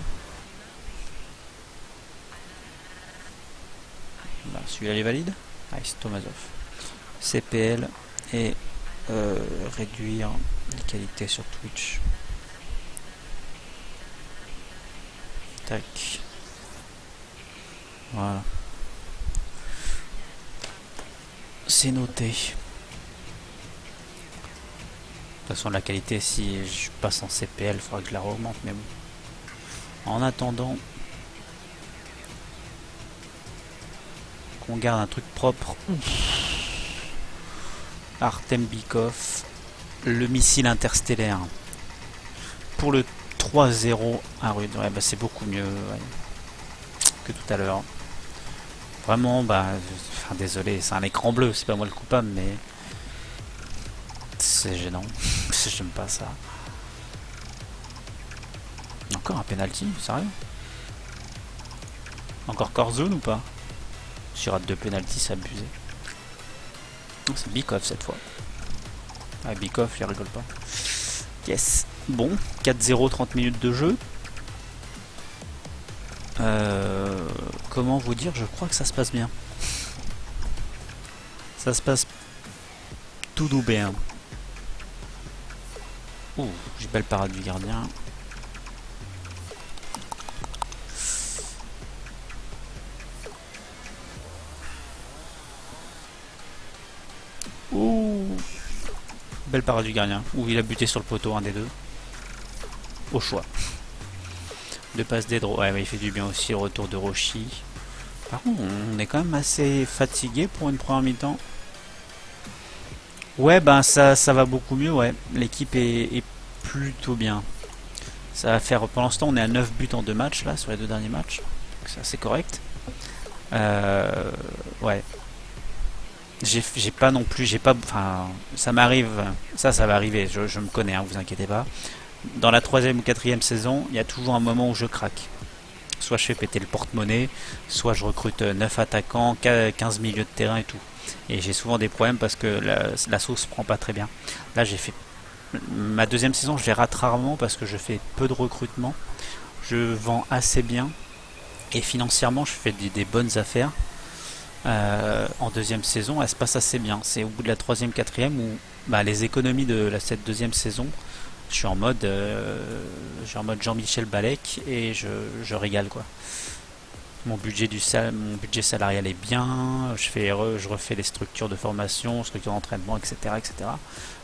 Bah, celui-là il est valide. Ice Tomazov. CPL et réduire les qualités sur Twitch. Tac. Voilà. C'est noté. De toute façon la qualité si je passe en CPL il faudra que je la augmente mais bon. En attendant qu'on garde un truc propre. Artem Bikov, le missile interstellaire pour le 3-0 à Rude. Ouais, bah c'est beaucoup mieux ouais, que tout à l'heure. Vraiment, désolé, c'est un écran bleu, c'est pas moi le coupable, mais c'est gênant. J'aime pas ça. Encore un penalty, sérieux? Encore Corzone ou pas? Sur rate 2 penalty, c'est abusé. C'est Bikov cette fois. Ah, Bikov, il rigole pas. Yes. Bon, 4-0, 30 minutes de jeu. Comment vous dire, je crois que ça se passe bien. Ça se passe tout doux bien. Ouh, j'ai belle parade du gardien. Ouh, belle parade du gardien. Ouh, il a buté sur le poteau, un des deux. Au choix. De passe d'Edro. Ouais, mais il fait du bien aussi le retour de Rochi. Par contre, on est quand même assez fatigué pour une première mi-temps. Ouais, ça va beaucoup mieux, ouais. L'équipe est plutôt bien. Ça va faire, pour l'instant, on est à 9 buts en 2 matchs, là, sur les 2 derniers matchs. C'est assez correct. Ouais. J'ai pas non plus, ça m'arrive, ça va arriver, je me connais, hein, vous inquiétez pas. Dans la 3e ou 4e saison, il y a toujours un moment où je craque. Soit je fais péter le porte-monnaie, soit je recrute 9 attaquants, 15 milieux de terrain et tout. Et j'ai souvent des problèmes parce que la sauce prend pas très bien. Là j'ai fait Ma deuxième saison, je les rate rarement parce que je fais peu de recrutement. Je vends assez bien et financièrement, je fais des bonnes affaires. En deuxième saison, elle se passe assez bien. C'est au bout de la troisième, quatrième où bah, les économies de cette deuxième saison, je suis je suis en mode Jean-Michel Balek et je régale quoi. Mon budget salarial est bien. Je refais les structures de formation, structures d'entraînement, etc., etc.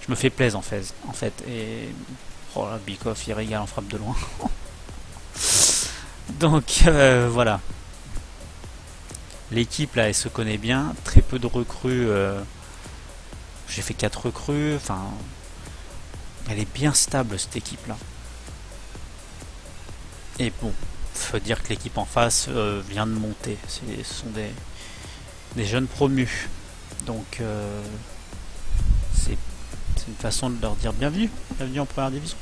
Je me fais plaisir en fait. Et oh là, Bikoff il régale en frappe de loin. Donc voilà. L'équipe là, elle se connaît bien. Très peu de recrues. J'ai fait 4 recrues. Enfin, elle est bien stable cette équipe là. Et bon, faut dire que l'équipe en face vient de monter. Ce sont des jeunes promus. Donc c'est une façon de leur dire bienvenue. Bienvenue en première division.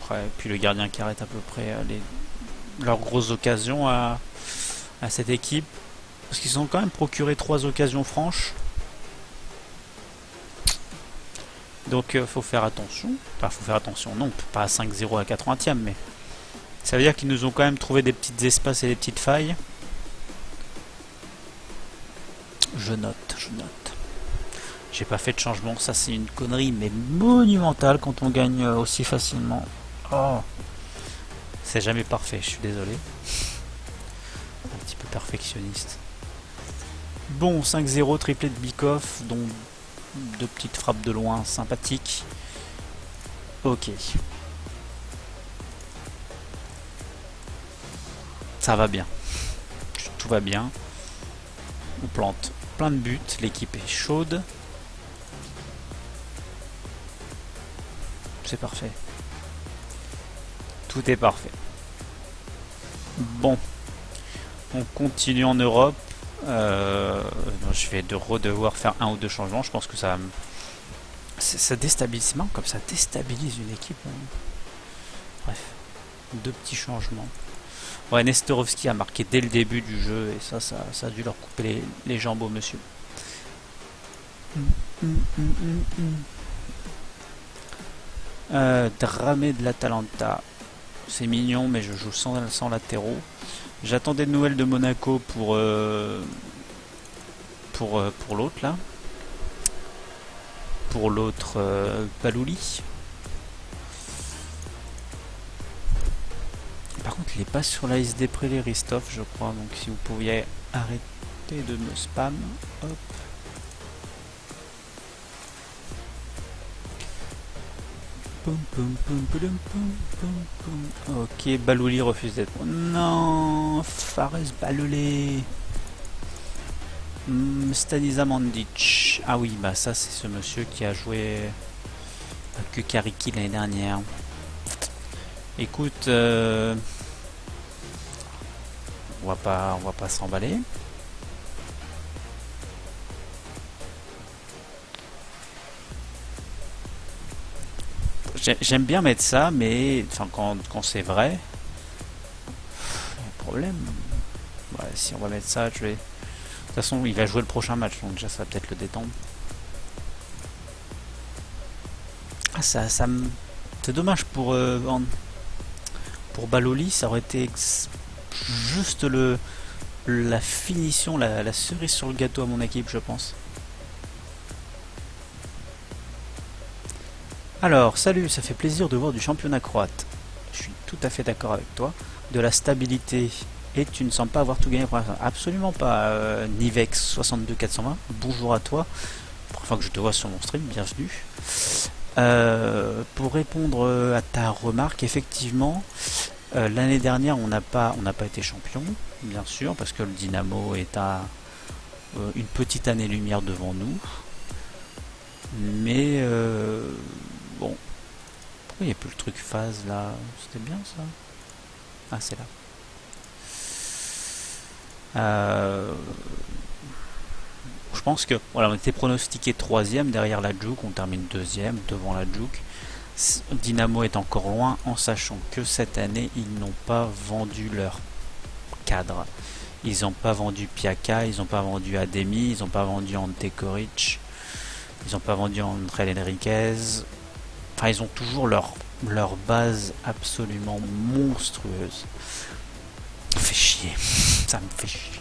Après, puis le gardien qui arrête à peu près leurs grosses occasions à cette équipe. Parce qu'ils ont quand même procuré 3 occasions franches. Donc faut faire attention. Enfin, faut faire attention, non, pas à 5-0 à 80e, mais ça veut dire qu'ils nous ont quand même trouvé des petits espaces et des petites failles. Je note, je note. J'ai pas fait de changement, ça c'est une connerie, mais monumentale quand on gagne aussi facilement. Oh, c'est jamais parfait, je suis désolé. Un petit peu perfectionniste. Bon, 5-0, triplé de Bikoff, dont 2 petites frappes de loin sympathiques. Ok. Ça va bien. Tout va bien. On plante plein de buts. L'équipe est chaude. C'est parfait. Tout est parfait. Bon. On continue en Europe. Je vais devoir faire 1 ou 2 changements. Je pense que ça déstabilise. C'est marrant comme ça déstabilise une équipe. Bref. 2 petits changements. Ouais, Nestorovski a marqué dès le début du jeu et ça a dû leur couper les jambes au monsieur. Dramé de l'Atalanta. C'est mignon, mais je joue sans latéraux. J'attends des nouvelles de Monaco pour l'autre là. Pour l'autre Palouli. Par contre, il est pas sur la liste des prélés, Ristov, je crois. Donc, si vous pouviez arrêter de me spam. Hop. Ok, Balouli refuse d'être. Non, Fares Balouli. Stanisa Mandic. Ah oui, bah ça c'est ce monsieur qui a joué à Kukariki l'année dernière. Écoute, on va pas s'emballer. J'aime bien mettre ça, mais enfin, quand c'est vrai, il y a un problème. Ouais, si on va mettre ça, je vais. De toute façon, il va jouer le prochain match, donc déjà ça va peut-être le détendre. Ah, c'est dommage pour Baloli, ça aurait été juste la finition, la cerise sur le gâteau à mon équipe, je pense. Alors, salut, ça fait plaisir de voir du championnat croate. Je suis tout à fait d'accord avec toi. De la stabilité, et tu ne sembles pas avoir tout gagné pour l'instant. Absolument pas. Nivex 62420, bonjour à toi. Première fois que je te vois sur mon stream, bienvenue. Pour répondre à ta remarque, effectivement, l'année dernière, on n'a pas été champion, bien sûr, parce que le Dynamo est à une petite année-lumière devant nous. Mais bon, pourquoi il n'y a plus le truc phase là? C'était bien ça. Ah, c'est là. Je pense que voilà, on était pronostiqué troisième derrière la Juke, on termine deuxième devant la Juke. Dynamo est encore loin, en sachant que cette année ils n'ont pas vendu leur cadre. Ils n'ont pas vendu Piaka, ils n'ont pas vendu Ademi, ils n'ont pas vendu Ante Koric, ils n'ont pas vendu André Henriquez. Enfin, ils ont toujours leur base absolument monstrueuse. Ça me fait chier. Ça me fait chier.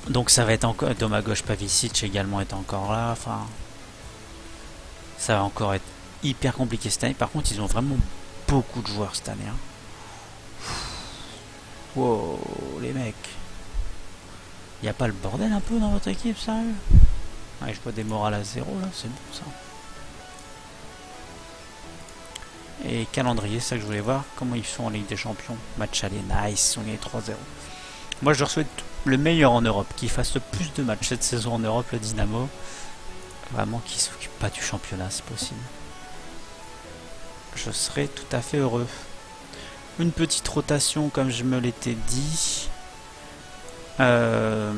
Donc ça va être encore... Domagoj Pavicic également est encore là. Enfin, ça va encore être hyper compliqué cette année. Par contre, ils ont vraiment beaucoup de joueurs cette année. Hein. Wow, les mecs. Y a pas le bordel un peu dans votre équipe, sérieux? Ouais, je vois des morales à 0 là, c'est bon ça. Et calendrier, c'est ça que je voulais voir. Comment ils sont en Ligue des Champions? Match aller, nice, on est 3-0. Moi je leur souhaite le meilleur en Europe, qu'il fasse le plus de matchs cette saison en Europe, le Dynamo. Vraiment qu'il s'occupe pas du championnat, c'est possible. Je serais tout à fait heureux. Une petite rotation comme je me l'étais dit. On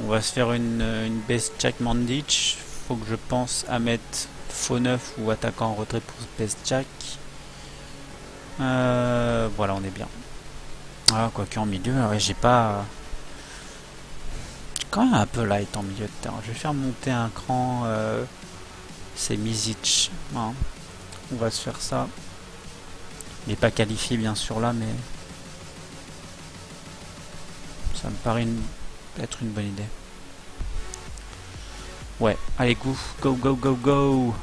va se faire une best Jack Mandic. Faut que je pense à mettre faux neuf ou attaquant en retrait pour best Jack. Voilà, on est bien. Ah, quoique en milieu, ouais, j'ai pas... quand même un peu light en milieu de terrain. Je vais faire monter un cran. C'est Mizic. Hein. On va se faire ça. Il n'est pas qualifié bien sûr là, mais ça me paraît être une bonne idée. Ouais, allez, go, go, go, go, go.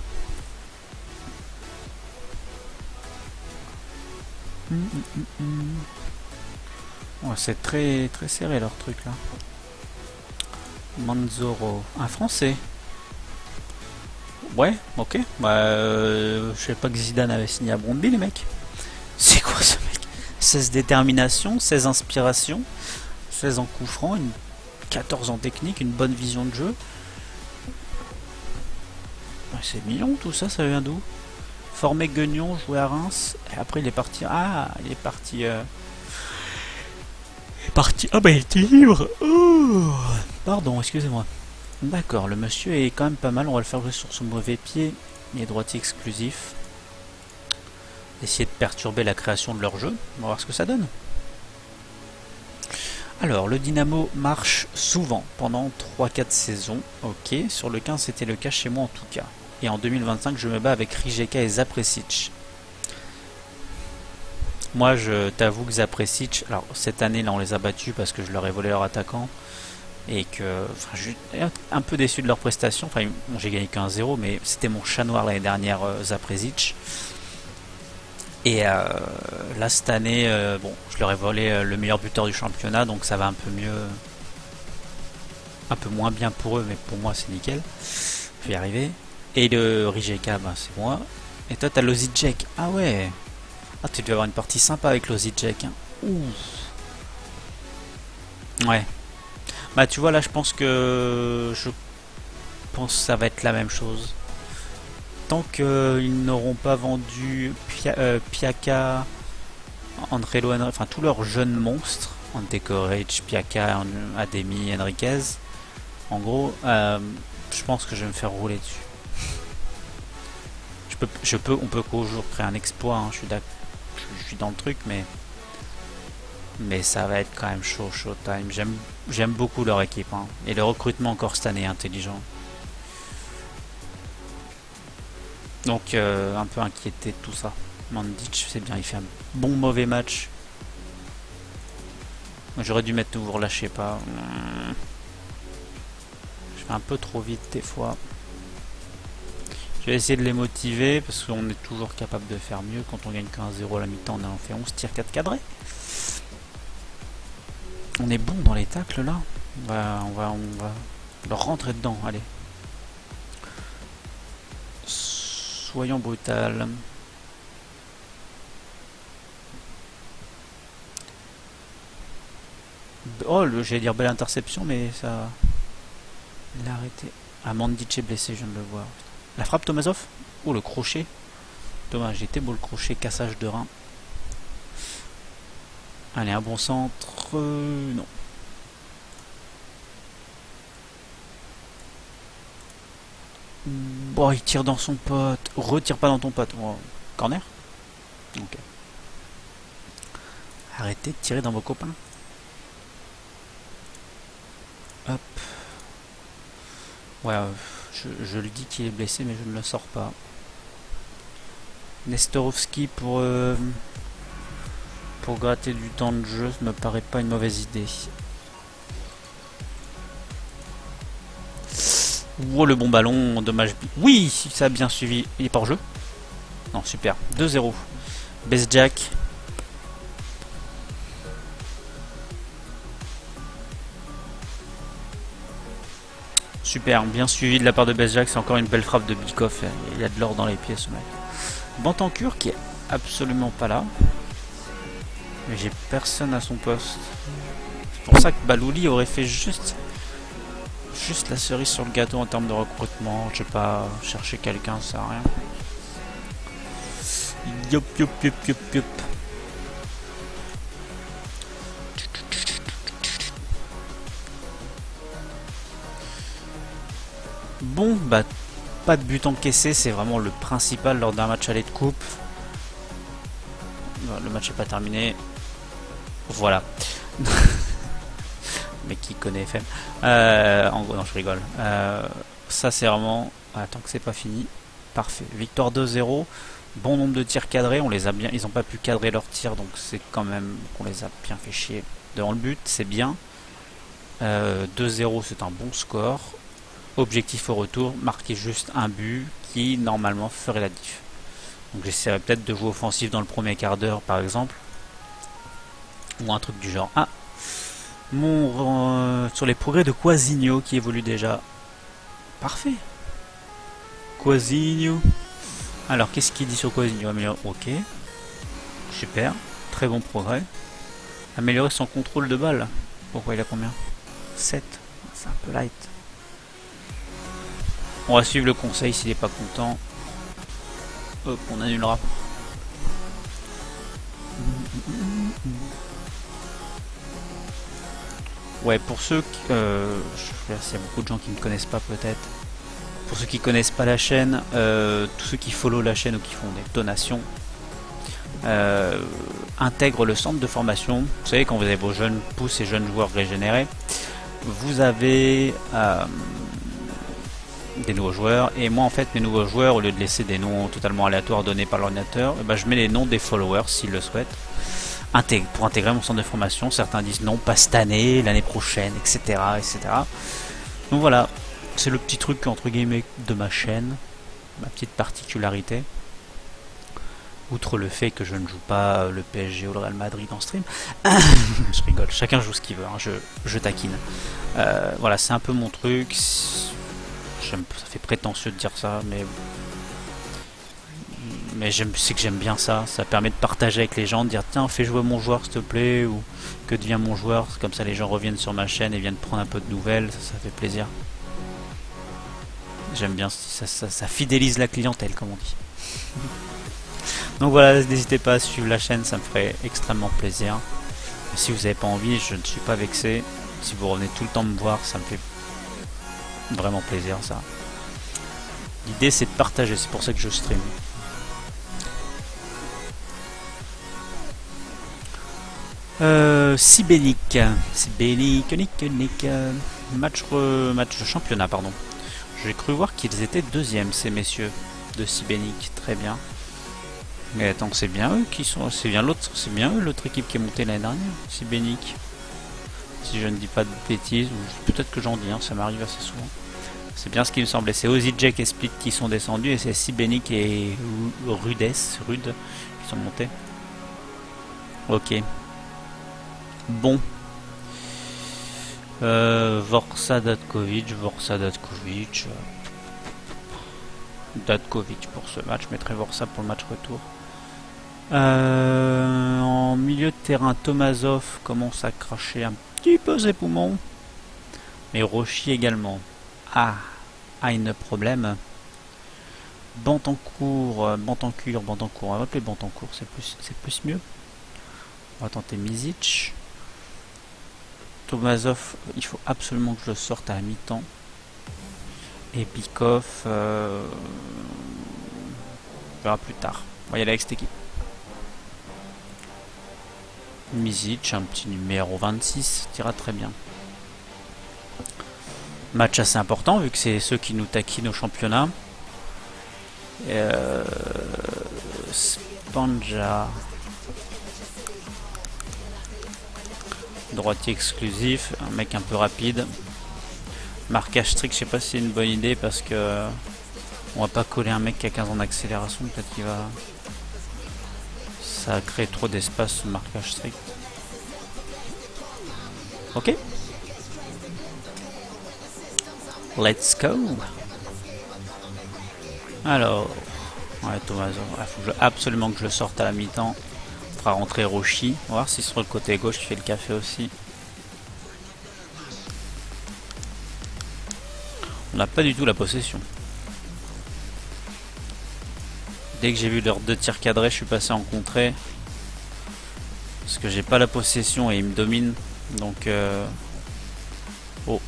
Ouais, c'est très très serré leur truc là. Manzoro, un français. Ouais, ok. Bah, je sais pas que Zidane avait signé à Brondby, les mecs. C'est quoi ce mec? 16 détermination, 16 inspiration, 16 en coup franc, 14 en technique, une bonne vision de jeu. Ouais, c'est mignon tout ça, ça vient d'où? Formé Guignon, joué à Reims, et après il est parti. Ah, il est parti. Ah bah il était libre. Oh, pardon, excusez-moi. D'accord, le monsieur est quand même pas mal. On va le faire jouer sur son mauvais pied. Il est droitier exclusif. Essayer de perturber la création de leur jeu. On va voir ce que ça donne. Alors, le Dynamo marche souvent pendant 3-4 saisons. Ok, sur le 15 c'était le cas chez moi en tout cas. Et en 2025 je me bats avec Rijeka et Zapresic. Moi je t'avoue que Zapresic, alors cette année là on les a battus parce que je leur ai volé leur attaquant. Et que enfin, je suis un peu déçu de leur prestation. Enfin, bon, j'ai gagné qu'un 0, mais c'était mon chat noir l'année dernière, Zapresic. Et là, cette année, bon, je leur ai volé le meilleur buteur du championnat, donc ça va un peu mieux. Un peu moins bien pour eux, mais pour moi, c'est nickel. Je vais y arriver. Et le Rijeka, ben, c'est moi. Et toi, t'as Lozicek. Ah ouais. Ah, tu devais avoir une partie sympa avec Lozicek. Hein. Ouh. Ouais. Bah tu vois là je pense que ça va être la même chose. Tant qu'ils n'auront pas vendu Piaka, André Henry, enfin tous leurs jeunes monstres, Ante Koric, Piaka, Ademi, Henriquez, en gros, je pense que je vais me faire rouler dessus. On peut toujours créer un exploit, hein, je suis dans le truc, mais ça va être quand même chaud time. J'aime beaucoup leur équipe. Hein. Et le recrutement encore cette année est intelligent. Donc un peu inquiété de tout ça. Mandic, c'est bien, il fait un bon mauvais match. J'aurais dû mettre nouveau relâché pas. Je fais un peu trop vite des fois. Je vais essayer de les motiver parce qu'on est toujours capable de faire mieux. Quand on gagne qu'un 0 à la mi-temps, on en fait 11 tirs 4 cadrés. On est bon dans les tacles là. On va leur rentrer dedans. Allez. Soyons brutal. Oh, j'allais dire belle interception, mais ça. Il a arrêté. Ah, Mandic est blessé, je viens de le voir. La frappe Tomazov. Oh, le crochet. Dommage, j'étais beau le crochet, cassage de rein. Allez, un bon centre. Non. Bon, il tire dans son pote. Retire pas dans ton pote. Oh, corner. Ok. Arrêtez de tirer dans vos copains. Hop. Ouais, je le dis qu'il est blessé, mais je ne le sors pas. Nestorovski pour gratter du temps de jeu, ça me paraît pas une mauvaise idée. Oh, le bon ballon, dommage. Oui, ça a bien suivi. Il est pas hors jeu? Non, super. 2-0. Bezjak. Super, bien suivi de la part de Bezjak. C'est encore une belle frappe de Bikov. Il a de l'or dans les pieds, ce mec. Bantancur qui est absolument pas là. Mais j'ai personne à son poste. C'est pour ça que Balouli aurait fait juste la cerise sur le gâteau en termes de recrutement. Je sais pas, chercher quelqu'un, ça sert à rien. Yop yop yop yop yop. Bon, bah, pas de but encaissé, c'est vraiment le principal lors d'un match aller de coupe. Le match n'est pas terminé. Voilà. Mais qui connaît FM. En gros, non, je rigole. Ça, c'est vraiment... Tant que c'est pas fini. Parfait. Victoire 2-0. Bon nombre de tirs cadrés. On les a bien... Ils n'ont pas pu cadrer leurs tirs, donc c'est quand même qu'on les a bien fait chier devant le but. C'est bien. 2-0, c'est un bon score. Objectif au retour, marquer juste un but qui, normalement, ferait la diff. Donc j'essaierai peut-être de jouer offensif dans le premier quart d'heure, par exemple. Ou un truc du genre. Ah, sur les progrès de Quasigno qui évolue déjà. Parfait. Quasigno. Alors, qu'est-ce qu'il dit sur Quasigno? Améliorer. Ok. Super. Très bon progrès. Améliorer son contrôle de balle. Pourquoi il a combien? 7. C'est un peu light. On va suivre le conseil s'il n'est pas content. Hop, on annulera. Ouais, pour ceux qui... s'il y a beaucoup de gens qui ne me connaissent pas peut-être. Pour ceux qui ne connaissent pas la chaîne, tous ceux qui follow la chaîne ou qui font des donations, intègrent le centre de formation. Vous savez, quand vous avez vos jeunes pousses et jeunes joueurs régénérés, vous avez... des nouveaux joueurs, et moi en fait mes nouveaux joueurs, au lieu de laisser des noms totalement aléatoires donnés par l'ordinateur, je mets les noms des followers s'ils le souhaitent pour intégrer mon centre de formation. Certains disent non, pas cette année, l'année prochaine, etc., etc. Donc voilà, c'est le petit truc entre guillemets de ma chaîne, ma petite particularité, outre le fait que je ne joue pas le PSG ou le Real Madrid en stream. Je rigole, chacun joue ce qu'il veut, hein, je taquine. Voilà, c'est un peu mon truc. Ça fait prétentieux de dire ça, mais c'est que j'aime bien ça. Ça permet de partager avec les gens, de dire tiens, fais jouer mon joueur s'il te plaît, ou que devient mon joueur. Comme ça les gens reviennent sur ma chaîne et viennent prendre un peu de nouvelles. Ça fait plaisir. J'aime bien, ça fidélise la clientèle, comme on dit. Donc voilà, n'hésitez pas à suivre la chaîne, ça me ferait extrêmement plaisir. Si vous n'avez pas envie, je ne suis pas vexé. Si vous revenez tout le temps me voir, ça me fait vraiment plaisir, ça. L'idée c'est de partager, c'est pour ça que je stream. Sibénik, match de championnat, pardon. J'ai cru voir qu'ils étaient deuxième, ces messieurs de Sibénik, très bien. Mais attends, c'est bien eux qui sont, c'est bien l'autre équipe qui est montée l'année dernière, Sibénik. Si je ne dis pas de bêtises, ou peut-être que j'en dis, hein, ça m'arrive assez souvent. C'est bien ce qui me semblait. C'est Ozijek et Split qui sont descendus, et c'est Sibénik et Rude qui sont montés. Ok. Bon. Vorsa Datkovic. Datkovic pour ce match. Je mettrai Vorsa pour le match retour. En milieu de terrain, Tomazov commence à cracher un petit peu ses poumons. Mais Rochi également. Ah, un problème. Bantancourt. On va appeler Bantancourt, c'est plus mieux. On va tenter Mizic. Tomazov, il faut absolument que je le sorte à la mi-temps. Et Bikov, on verra plus tard. On va y aller avec cette équipe. Misic, un petit numéro 26, ira très bien. Match assez important vu que c'est ceux qui nous taquinent au championnat. Spanja. Droitier exclusif, un mec un peu rapide. Marquage strict, je sais pas si c'est une bonne idée parce que on va pas coller un mec qui a 15 ans d'accélération, peut-être qu'il va. Ça crée trop d'espace ce marquage strict. Ok. Let's go. Alors. Ouais, Thomas, il faut absolument que je le sorte à la mi-temps. On fera rentrer Roshi. On va voir si sur le côté gauche il fait le café aussi. On n'a pas du tout la possession. Dès que j'ai vu leurs 2 tirs cadrés, je suis passé en contrée. Parce que j'ai pas la possession et ils me dominent. Donc oh,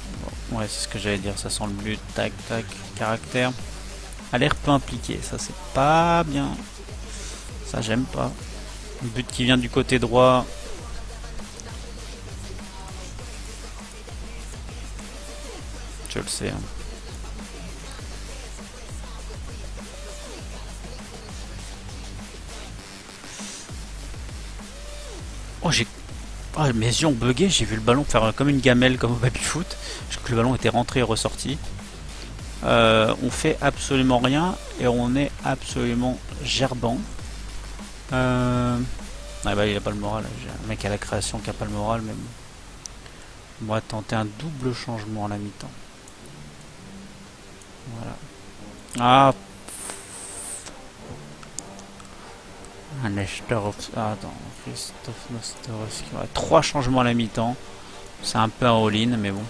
ouais, c'est ce que j'allais dire, ça sent le but. Tac, tac, caractère. A l'air peu impliqué, ça c'est pas bien. Ça j'aime pas. Le but qui vient du côté droit. Je le sais. Hein. Oh, mes yeux ont bugué, j'ai vu le ballon faire comme une gamelle comme au baby-foot. Je crois que le ballon était rentré et ressorti. On fait absolument rien et on est absolument gerbant. Ah bah il a pas le moral. J'ai un mec à la création qui a pas le moral, mais bon. On va tenter un double changement à la mi-temps. Voilà. Ah. Un attends, Christophe Nostorowski. Ouais, 3 changements à la mi-temps. C'est un peu un all-in, mais bon.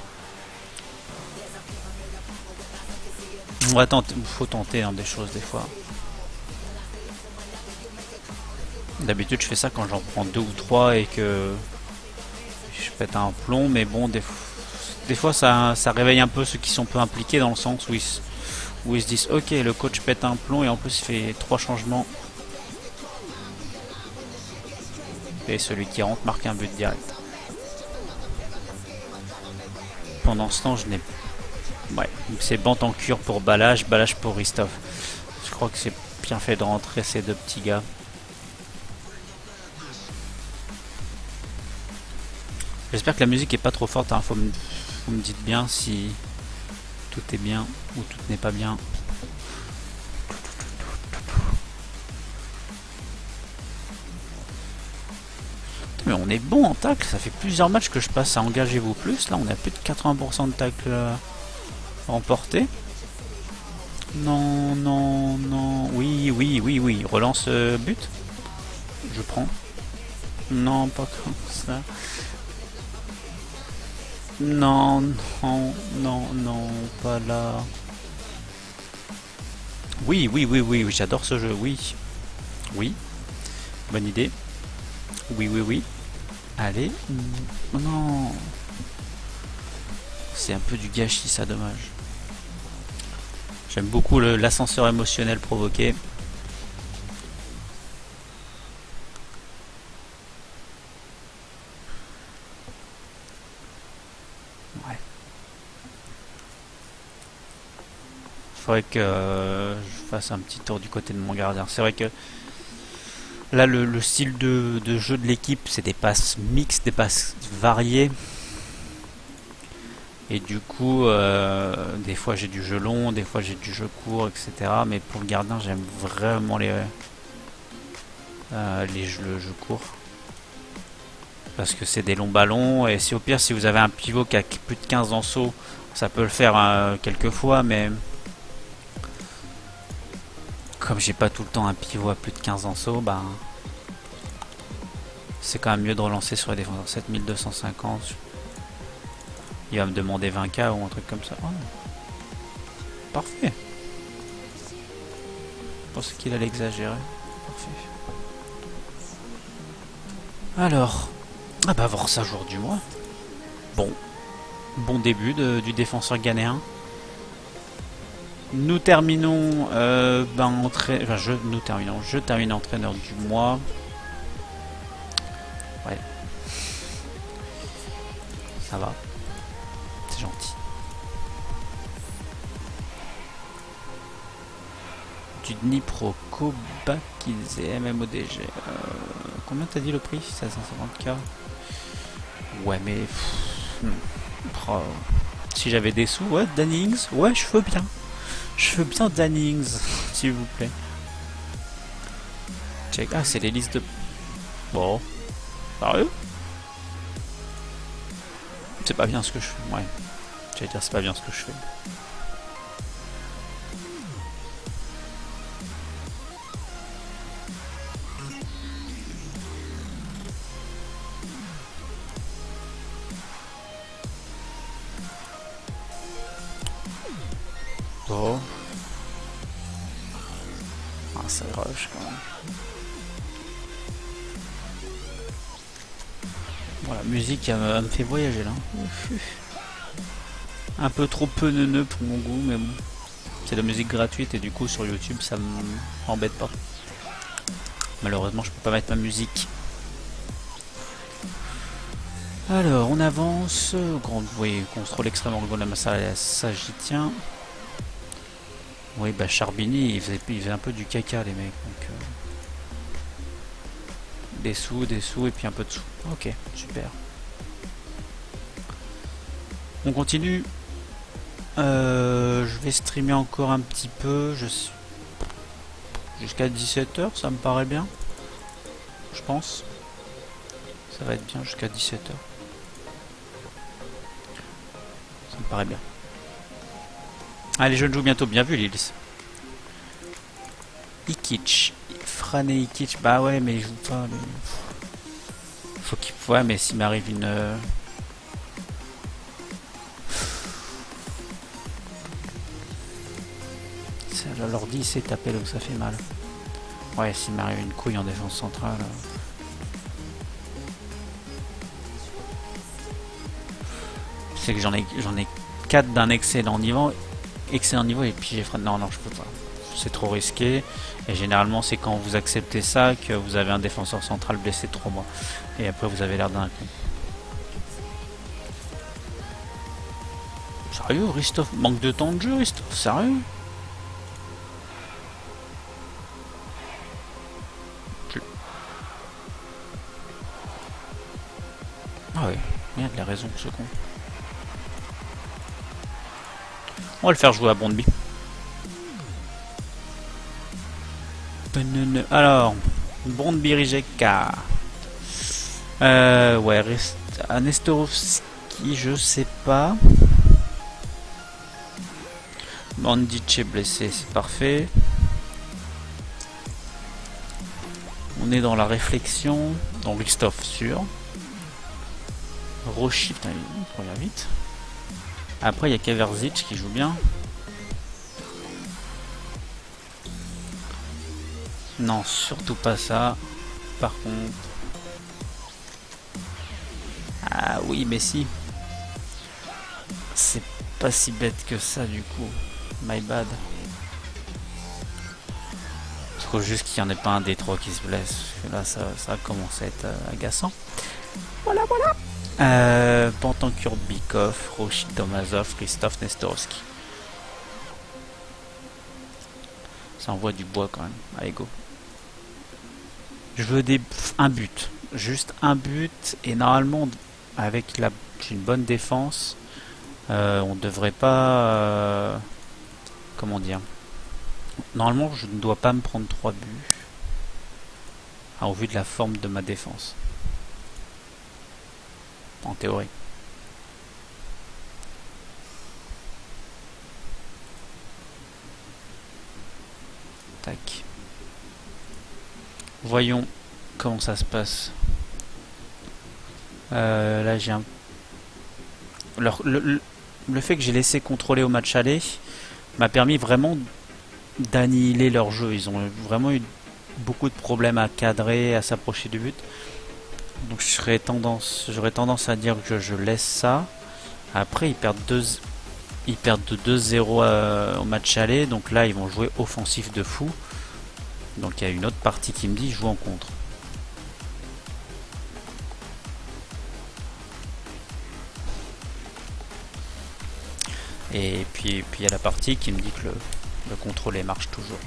On va tenter. Faut tenter hein, des choses des fois. D'habitude, je fais ça quand j'en prends 2 ou 3 et que je pète un plomb, mais bon, des fois ça réveille un peu ceux qui sont peu impliqués dans le sens où ils se disent ok, le coach pète un plomb et en plus il fait 3 changements. Et celui qui rentre marque un but direct. Pendant ce temps, je n'ai. Ouais, c'est Bante en cure pour Balage, Balage pour Ristov. Je crois que c'est bien fait de rentrer ces 2 petits gars. J'espère que la musique est pas trop forte. Hein. Vous me dites bien si tout est bien ou tout n'est pas bien. Mais on est bon en tacle. Ça fait plusieurs matchs que je passe à engagez-vous plus. Là, on a plus de 80% de tacle remporté. Non, non, non. Oui, oui, oui, oui. Relance but. Je prends. Non, pas comme ça. Non, non, non, non, pas là. Oui, oui, oui, oui, oui, j'adore ce jeu, oui. Oui, bonne idée. Oui, oui, oui. Allez. Non. C'est un peu du gâchis, ça, dommage. J'aime beaucoup l'ascenseur émotionnel provoqué. Ouais. Faudrait que je fasse un petit tour du côté de mon gardien. C'est vrai que là, le style de jeu de l'équipe, c'est des passes mixtes, des passes variées. Et du coup, des fois j'ai du jeu long, des fois j'ai du jeu court, etc. Mais pour le gardien, j'aime vraiment le jeu court. Parce que c'est des longs ballons. Et si au pire, si vous avez un pivot qui a plus de 15 en saut, ça peut le faire quelques fois. Mais comme j'ai pas tout le temps un pivot à plus de 15 en saut, bah, c'est quand même mieux de relancer sur les défenseurs. 7250. Il va me demander 20k ou un truc comme ça. Oh. Parfait. Je pensais qu'il allait exagérer. Parfait. Alors. Ah bah voir ça jour du mois. Bon. Bon début du défenseur ghanéen. Nous terminons je termine entraîneur du mois. Ouais. Ça va. C'est gentil. Du Dnipro, Kobakidze, MMODG. Combien t'as dit le prix? 550K. Ouais, mais... Oh. Si j'avais des sous, ouais, Dannings. Ouais, je veux bien. Je veux bien Dannings, s'il vous plaît. Check. Ah, c'est les listes de... Bon. Sérieux? C'est pas bien ce que je fais. Ouais. J'allais dire c'est pas bien ce que je fais. Bon. Ah, ça rush quand même. Bon, la musique elle me fait voyager là. Un peu trop peu neuneux pour mon goût, mais bon. C'est de la musique gratuite et du coup sur YouTube ça m'embête pas. Malheureusement je peux pas mettre ma musique. Alors on avance. Grand, oui, contrôle extrêmement rigolo de la masse, ça j'y tiens. Oui bah Charbini il faisait un peu du caca les mecs. Donc, des sous et puis un peu de sous. Ok, super. On continue. Je vais streamer encore un petit peu. Jusqu'à 17h, ça me paraît bien. Je pense. Ça va être bien jusqu'à 17h. Ça me paraît bien. Allez, je joue bientôt. Bien vu, Lils. Ikich. Frane Ikich. Bah ouais, mais il joue pas. Faut qu'il... Ouais, mais s'il m'arrive une... L'ordi il s'est tapé là où ça fait mal. Ouais, s'il m'arrive une couille en défense centrale. C'est que j'en ai 4 d'un excellent niveau. Et puis j'ai fait non, je peux pas. C'est trop risqué. Et généralement, c'est quand vous acceptez ça que vous avez un défenseur central blessé 3 mois. Et après, vous avez l'air d'un con. Sérieux, Ristov? Manque de temps de jeu, Ristov? Sérieux? Ah ouais, merde, il a raison, ce con. On va le faire jouer à Brondby. Alors, Brondby Rijeka. Ouais, reste à Nestorovski, je sais pas. Bandic est blessé, c'est parfait. On est dans la réflexion. Dans Ristov, sûr. Roshi, putain, il revient vite. Après, il y a Kaverzic qui joue bien. Non, surtout pas ça. Par contre... Ah oui, mais si. C'est pas si bête que ça, du coup. My bad. Il faut juste qu'il n'y en ait pas un des 3 qui se blesse. Là, ça commence à être agaçant. Voilà. Pantan Kurbikov, Roshi Tomazov, Christophe Nestorovski. Ça envoie du bois quand même. Allez, go. Je veux un but. Juste un but. Et normalement, avec une bonne défense, on devrait pas... comment dire? Normalement, je ne dois pas me prendre 3 buts. Au vu de la forme de ma défense. En théorie. Tac. Voyons comment ça se passe. Là j'ai un... Le fait que j'ai laissé contrôler au match aller m'a permis vraiment d'annihiler leur jeu. Ils ont vraiment eu beaucoup de problèmes à cadrer, à s'approcher du but. Donc j'aurais tendance à dire que je laisse ça. Après ils perdent de 2-0 au match aller. Donc là ils vont jouer offensif de fou. Donc il y a une autre partie qui me dit joue en contre. Et puis il y a la partie qui me dit que le contrôle marche toujours.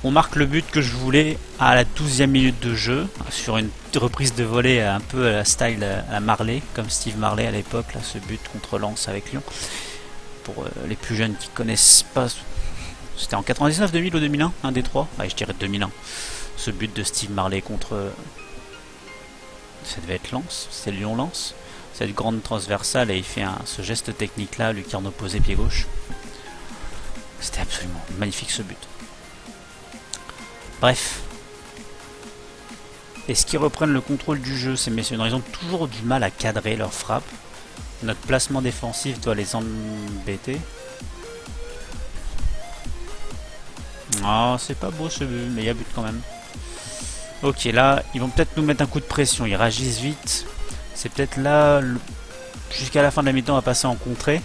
On marque le but que je voulais à la 12e minute de jeu, sur une reprise de volée un peu à la style à Marley, comme Steve Marley à l'époque, là, ce but contre Lens avec Lyon. Pour les plus jeunes qui connaissent pas, c'était en 99, 2000 ou 2001, un des trois. Je dirais 2001. Ce but de Steve Marley contre, ça devait être Lens, c'est Lyon-Lens. Cette grande transversale et il fait ce geste technique là, lucarne opposée pied gauche. C'était absolument magnifique ce but. Bref. Est-ce qu'ils reprennent le contrôle du jeu, ces messieurs? Ils ont toujours du mal à cadrer leur frappe. Notre placement défensif doit les embêter. Oh, c'est pas beau ce but, mais il y a but quand même. Ok, là, ils vont peut-être nous mettre un coup de pression. Ils réagissent vite. C'est peut-être là, jusqu'à la fin de la mi-temps, on va passer en contrée.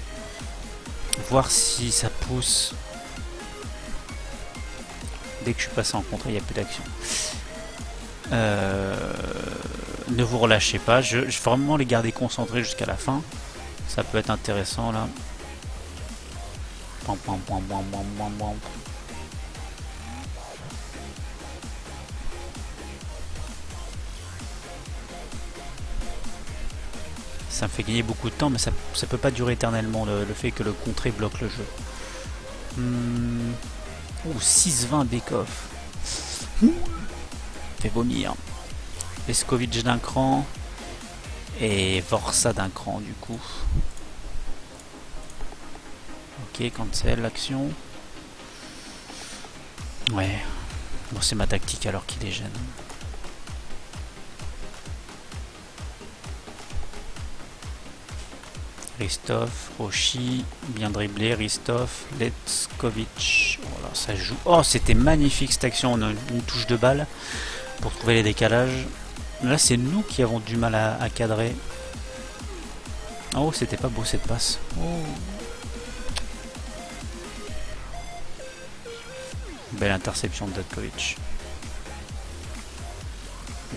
Voir si ça pousse. Dès que je suis passé en contrée, il n'y a plus d'action. Ne vous relâchez pas. Je vais vraiment les garder concentrés jusqu'à la fin. Ça peut être intéressant là. Ça me fait gagner beaucoup de temps, mais ça peut pas durer éternellement, le fait que le contré bloque le jeu. Ouh, 6-20 Bekov. Fait vomir. Leskovic d'un cran. Et Vorsa d'un cran du coup. Ok, cancel l'action. Ouais. Bon, c'est ma tactique alors qu'il est jeune. Ristov, Roshi, bien dribblé, Ristov, Leskovic. Voilà, ça joue. Oh, c'était magnifique cette action. On a une touche de balle pour trouver les décalages. Là, c'est nous qui avons du mal à cadrer. Oh, c'était pas beau cette passe. Oh. Belle interception de Dotkovic.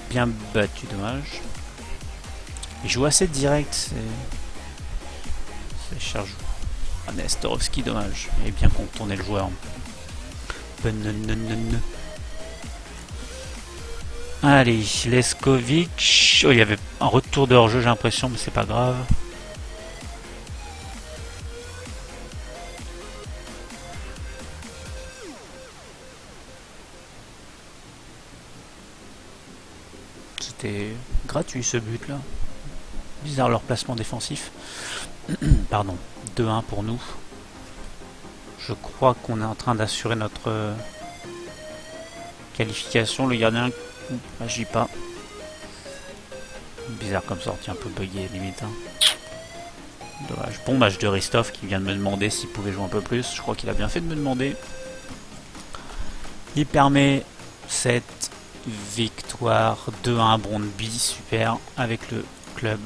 Bien battu, dommage. Il joue assez direct. C'est charge. Ah, Nestorovski, dommage. Il est bien contourné le joueur. Allez, Leskovic. Oh, il y avait un retour de hors-jeu, j'ai l'impression, mais c'est pas grave. C'était gratuit ce but là. Bizarre leur placement défensif. Pardon, 2-1 pour nous. Je crois qu'on est en train d'assurer notre qualification. Le gardien n'agit pas. Bizarre comme sortie, un peu bugué limite. Hein. Dommage. Bon match de Ristov qui vient de me demander s'il pouvait jouer un peu plus. Je crois qu'il a bien fait de me demander. Il permet cette victoire 2-1 Brøndby, super, avec le club.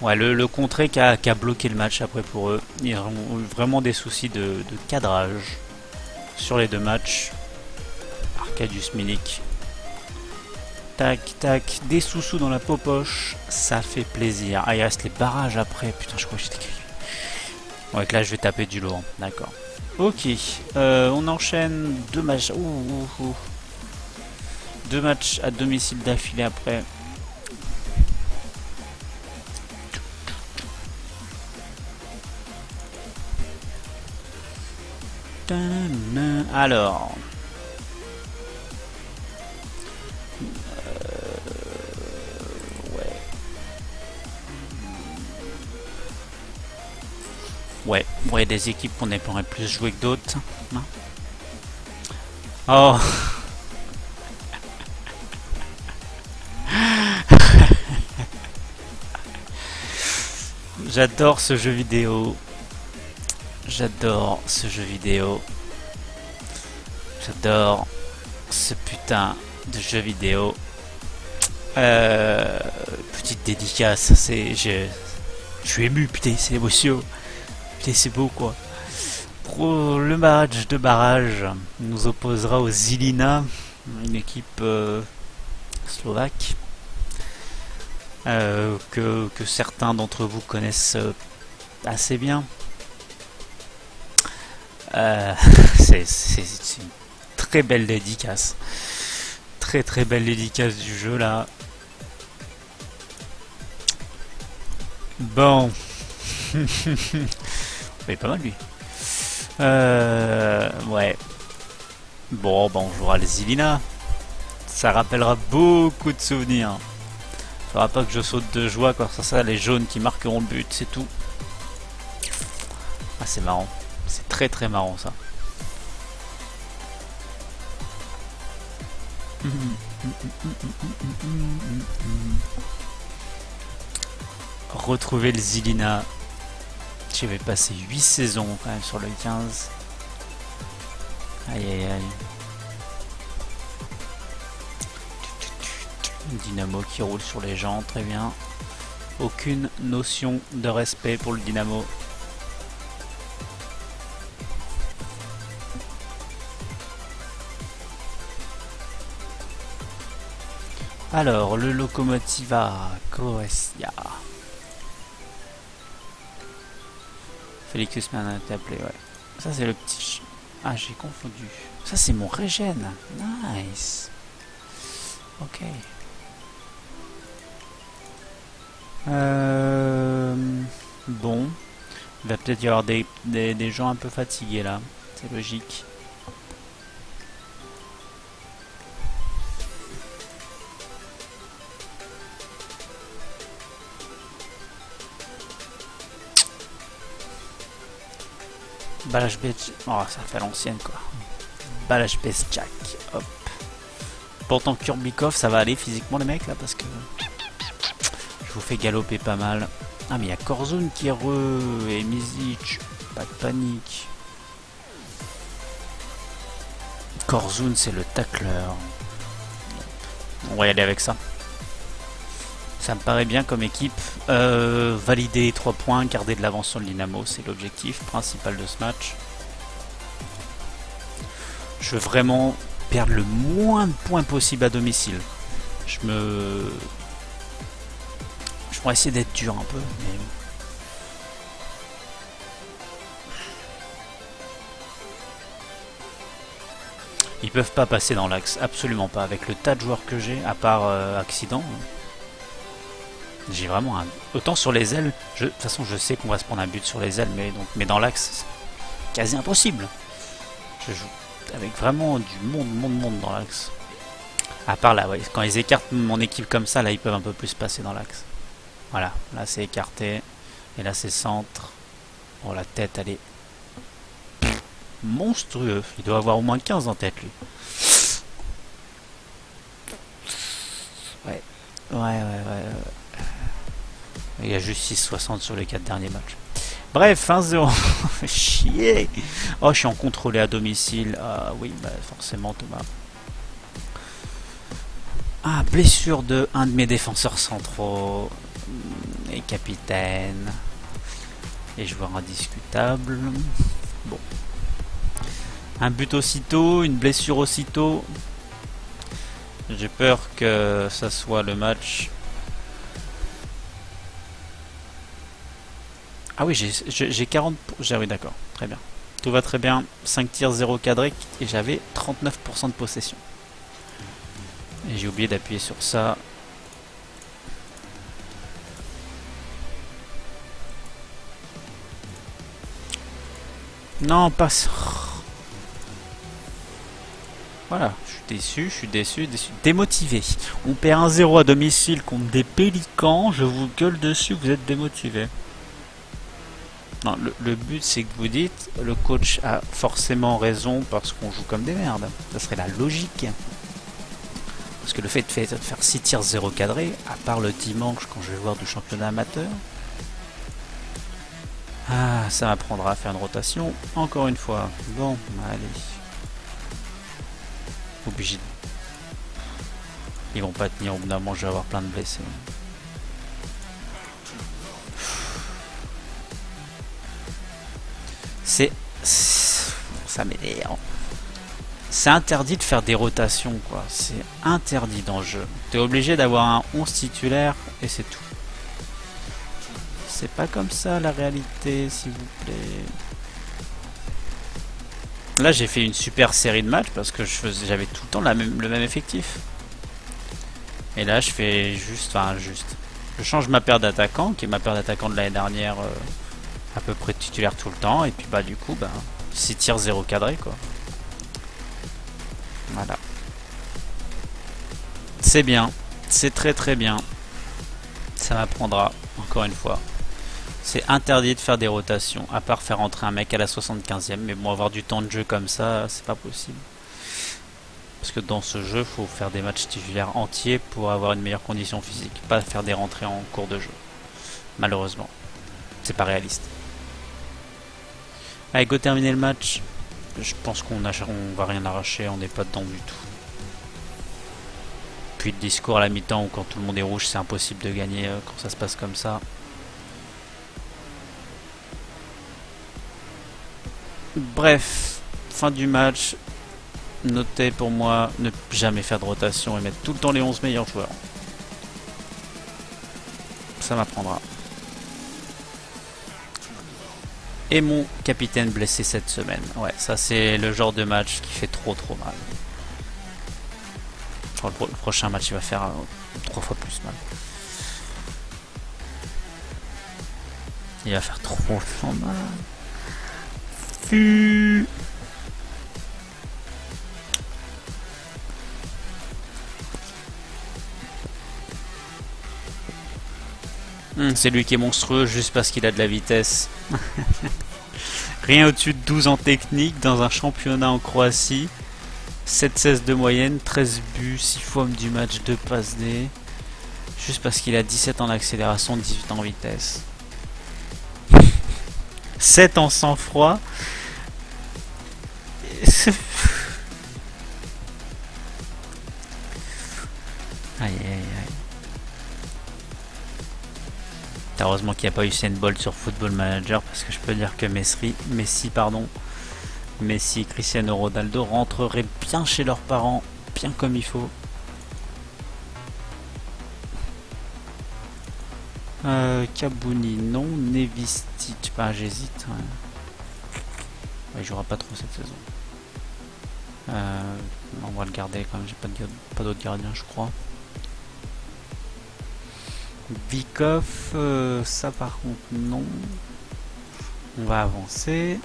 Ouais, le contré qui a bloqué le match après pour eux. Ils ont eu vraiment des soucis de cadrage sur les deux matchs. Arkadiusz Milik. Tac, tac, des sous-sous dans la poche, ça fait plaisir. Ah, il reste les barrages après. Putain, je crois que j'étais... Ouais, que là, je vais taper du lourd. D'accord. Ok, on enchaîne deux matchs. Deux matchs à domicile d'affilée après. Alors... Ouais, bon, il y a des équipes qu'on aimerait plus jouer que d'autres. Oh. J'adore ce jeu vidéo. J'adore ce jeu vidéo. J'adore ce putain de jeu vidéo. Petite dédicace, je suis ému, putain, c'est l'émotion. Putain, c'est beau quoi. Pour le match de barrage, nous opposera aux Žilina, une équipe slovaque que certains d'entre vous connaissent assez bien. C'est une très belle dédicace. Très très belle dédicace du jeu là. Bon. Mais pas mal lui. Ouais. Bon, on jouera le Zilina. Ça rappellera beaucoup de souvenirs. Faudra pas que je saute de joie quand ça les jaunes qui marqueront le but, c'est tout. Ah, c'est marrant. C'est très très marrant ça. Retrouver le Zilina. Je vais passer 8 saisons quand même sur le 15. Aïe aïe aïe. Dynamo qui roule sur les gens, très bien. Aucune notion de respect pour le Dynamo. Alors, le Lokomotiva Croatia. Félix Mann a été appelé, ouais. Ça c'est le petit... Ah, j'ai confondu. Ça c'est mon régène. Nice. Ok. Bon. Il va peut-être y avoir des gens un peu fatigués là. C'est logique. Balaj Jack. Oh, ça fait l'ancienne quoi. Balaj Jack. Hop. Pourtant Kurbikov, ça va aller physiquement les mecs là parce que je vous fais galoper pas mal. Ah mais il y a Korzun qui est et Mizic. Pas de panique. Korzun c'est le tacleur. On va y aller avec ça. Ça me paraît bien comme équipe. Valider 3 points, garder de l'avance sur le Dynamo, c'est l'objectif principal de ce match. Je veux vraiment perdre le moins de points possible à domicile. Je pourrais essayer d'être dur un peu, mais... Ils peuvent pas passer dans l'axe, absolument pas. Avec le tas de joueurs que j'ai, à part accident... J'ai vraiment un... Autant sur les ailes, de toute façon je sais qu'on va se prendre un but sur les ailes, mais dans l'axe, c'est quasi impossible. Je joue avec vraiment du monde dans l'axe. À part là, ouais, quand ils écartent mon équipe comme ça, là ils peuvent un peu plus passer dans l'axe. Voilà, là c'est écarté, et là c'est centre. Oh la tête, elle est monstrueux. Il doit avoir au moins 15 en tête lui. Ouais. Il y a juste 6,60 sur les 4 derniers matchs. Bref, 1-0. Chier. Oh, je suis en contrôlé à domicile. Ah oui, bah forcément Thomas. Ah, blessure de un de mes défenseurs centraux. Et capitaine. Et joueur indiscutable. Bon. Un but aussitôt, une blessure aussitôt. J'ai peur que ça soit le match... Ah oui, j'ai 40... Oui, d'accord, très bien. Tout va très bien. 5 tirs, 0 cadré, et j'avais 39% de possession. Et j'ai oublié d'appuyer sur ça. Non, pas ça. Voilà, je suis déçu. Démotivé. On perd 1-0 à domicile contre des Pélicans. Je vous gueule dessus, vous êtes démotivé. Non, le but c'est que vous dites le coach a forcément raison parce qu'on joue comme des merdes. Ça serait la logique. Parce que le fait de faire 6 tirs 0 cadré, à part le dimanche quand je vais voir du championnat amateur, ah, ça m'apprendra à faire une rotation encore une fois. Bon, allez. Obligé. Ils vont pas tenir au bout d'un moment, je vais avoir plein de blessés. Ça m'énerve. C'est interdit de faire des rotations, quoi. C'est interdit dans le jeu. T'es obligé d'avoir un 11 titulaire et c'est tout. C'est pas comme ça la réalité, s'il vous plaît. Là, j'ai fait une super série de matchs parce que j'avais tout le temps le même effectif. Et là, je fais juste, je change ma paire d'attaquants, qui est ma paire d'attaquants de l'année dernière, à peu près titulaire tout le temps. Et puis bah du coup, 6 tirs 0 cadré quoi. Voilà. C'est bien, c'est très très bien. Ça m'apprendra, encore une fois. C'est interdit de faire des rotations, à part faire entrer un mec à la 75e. Mais bon, avoir du temps de jeu comme ça, c'est pas possible. Parce que dans ce jeu, faut faire des matchs titulaires entiers pour avoir une meilleure condition physique. Pas faire des rentrées en cours de jeu. Malheureusement. C'est pas réaliste. Allez, go terminer le match. Je pense qu'on va rien arracher, on n'est pas dedans du tout. Puis le discours à la mi-temps où quand tout le monde est rouge, c'est impossible de gagner quand ça se passe comme ça. Bref, fin du match. Notez pour moi, ne jamais faire de rotation et mettre tout le temps les 11 meilleurs joueurs. Ça m'apprendra. Et mon capitaine blessé cette semaine. Ouais, ça c'est le genre de match qui fait trop mal. Le prochain match il va faire 3 fois plus mal. Il va faire trop mal. C'est lui qui est monstrueux juste parce qu'il a de la vitesse. Rien au-dessus de 12 en technique dans un championnat en Croatie. 7-16 de moyenne, 13 buts, 6 fois du match, 2 passes D. Juste parce qu'il a 17 en accélération, 18 en vitesse. 7 en sang-froid. Aïe. Heureusement qu'il n'y a pas Usain Bolt sur Football Manager parce que je peux dire que Messi et Cristiano Ronaldo rentreraient bien chez leurs parents, bien comme il faut. Kabouni non, Nevistic, j'hésite. Ouais, il jouera pas trop cette saison. On va le garder quand même, j'ai pas d'autres gardiens je crois. Vikov, ça par contre non. On va avancer.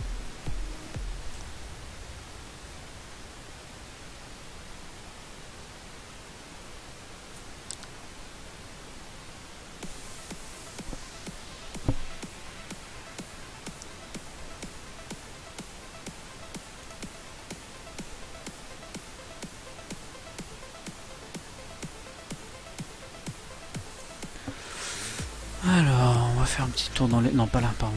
Alors, on va faire un petit tour dans les... Non, pas là, pardon.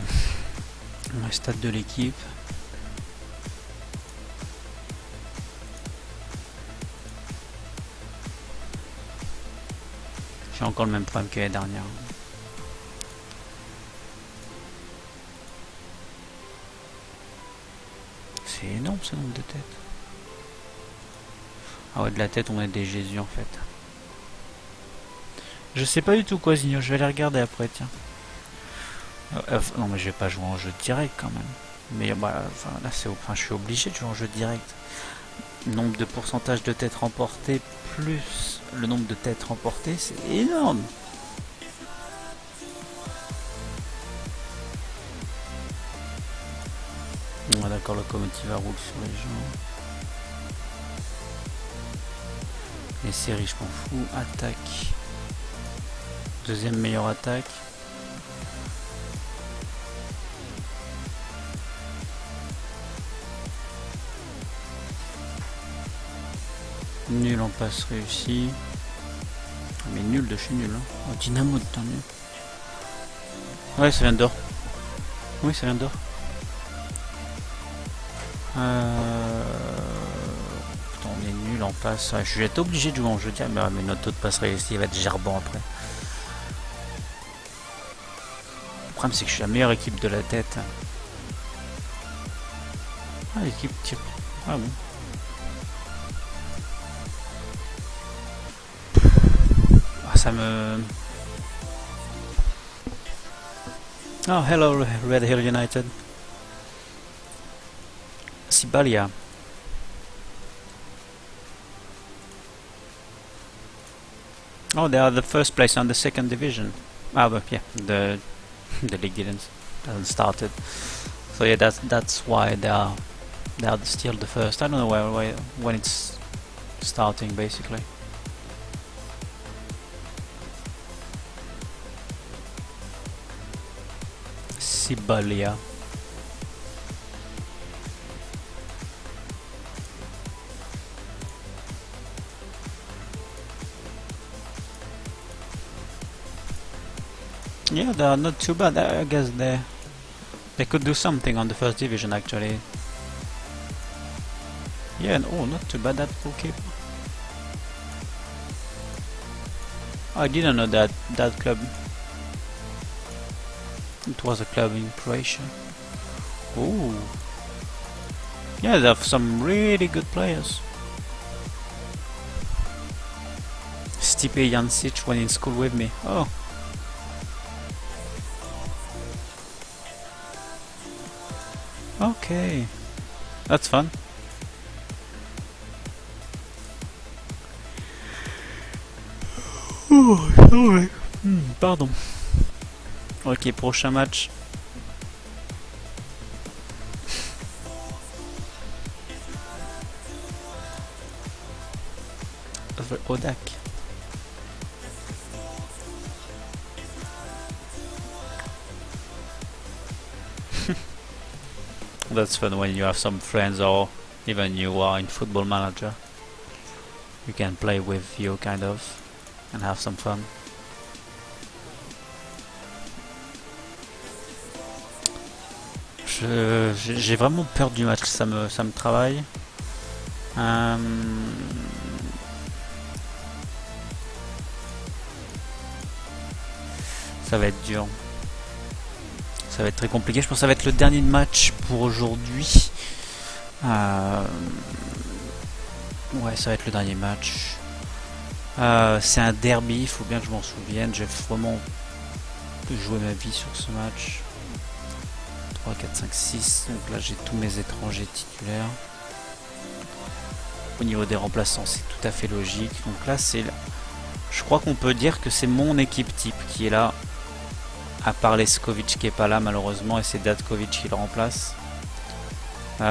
Dans le stade de l'équipe. J'ai encore le même problème que l'année dernière. C'est énorme ce nombre de têtes. Ah ouais, de la tête, on est des Jésus en fait. Je sais pas du tout quoi, Zigno, je vais les regarder après, tiens. Non, mais je vais pas jouer en jeu direct quand même. Mais là, je suis obligé de jouer en jeu direct. Nombre de pourcentage de têtes remportées plus le nombre de têtes remportées, c'est énorme. Ah, d'accord, Locomotiva roule sur les gens. Les séries, je m'en fous. Attaque. Deuxième meilleure attaque. Nul en passe réussi. Mais nul de chez nul. Hein. Oh, Dynamo de temps nul. Ouais, ça vient d'or. Oui, ça vient d'or. Putain, on est nul en passe. Ouais, je vais être obligé de jouer en jeu. Mais notre taux de passe réussi va être gerbant après. Le problème, c'est que je suis la meilleure équipe de la tête. Ah, l'équipe tire. Ah bon. Ça me... Oh, hello, Red Hill United. Sibalia. Oh, they are the first place on the second division. Ah, but yeah, the league hasn't started. So yeah, that's why they are still the first. I don't know when it's starting basically. Sibalia. Yeah, they are not too bad. I guess they could do something on the first division actually. Yeah, and oh, not too bad that goalkeeper. I didn't know that club. It was a club in Croatia. Oh, yeah, they have some really good players. Stipe Jancic went in school with me. Oh. Okay, that's fun. Oh, sorry. Pardon. Ok, prochain match. Odak. That's fun when you have some friends or even you are in Football Manager. You can play with you kind of and have some fun. J'ai vraiment peur du match, ça me travaille. Ça va être dur. Ça va être très compliqué. Je pense que ça va être le dernier match pour aujourd'hui. Ouais, ça va être le dernier match. C'est un derby, il faut bien que je m'en souvienne. J'ai vraiment joué ma vie sur ce match. 3, 4, 5, 6. Donc là, j'ai tous mes étrangers titulaires. Au niveau des remplaçants, c'est tout à fait logique. Donc là, je crois qu'on peut dire que c'est mon équipe type qui est là. À part Leskovic qui est pas là malheureusement et c'est Datkovic qui le remplace. Je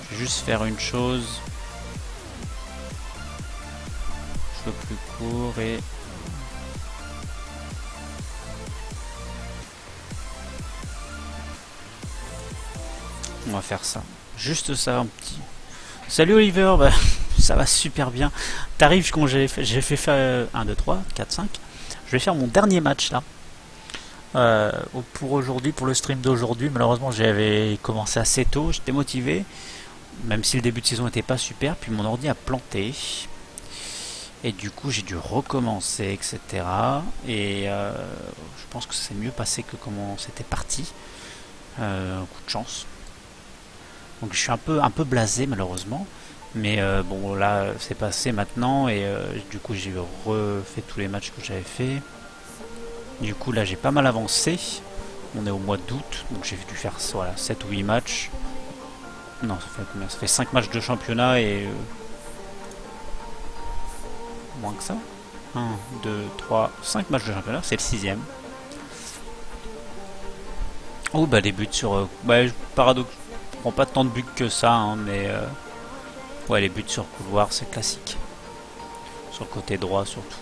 vais juste faire une chose. Cheveux plus court et on va faire ça. Juste ça, un petit. Salut Oliver, bah, ça va super bien. T'arrives quand j'ai fait faire 1, 2, 3, 4, 5. Je vais faire mon dernier match là. Pour aujourd'hui, pour le stream d'aujourd'hui. Malheureusement, j'avais commencé assez tôt, j'étais motivé. Même si le début de saison n'était pas super. Puis mon ordi a planté. Et du coup, j'ai dû recommencer, etc. Et je pense que ça s'est mieux passé que comment c'était parti. Un coup de chance. Donc je suis un peu blasé malheureusement. Mais bon là c'est passé maintenant et du coup j'ai refait tous les matchs que j'avais fait. Du coup là j'ai pas mal avancé. On est au mois d'août donc j'ai dû faire voilà, 7 ou 8 matchs. Non ça fait combien? Ça fait 5 matchs de championnat et moins que ça. 1, 2, 3, 5 matchs de championnat, c'est le 6ème. Oh bah les buts sur... paradoxe, je prends pas tant de buts que ça hein, mais... ouais, les buts sur couloir, c'est classique. Sur le côté droit, surtout.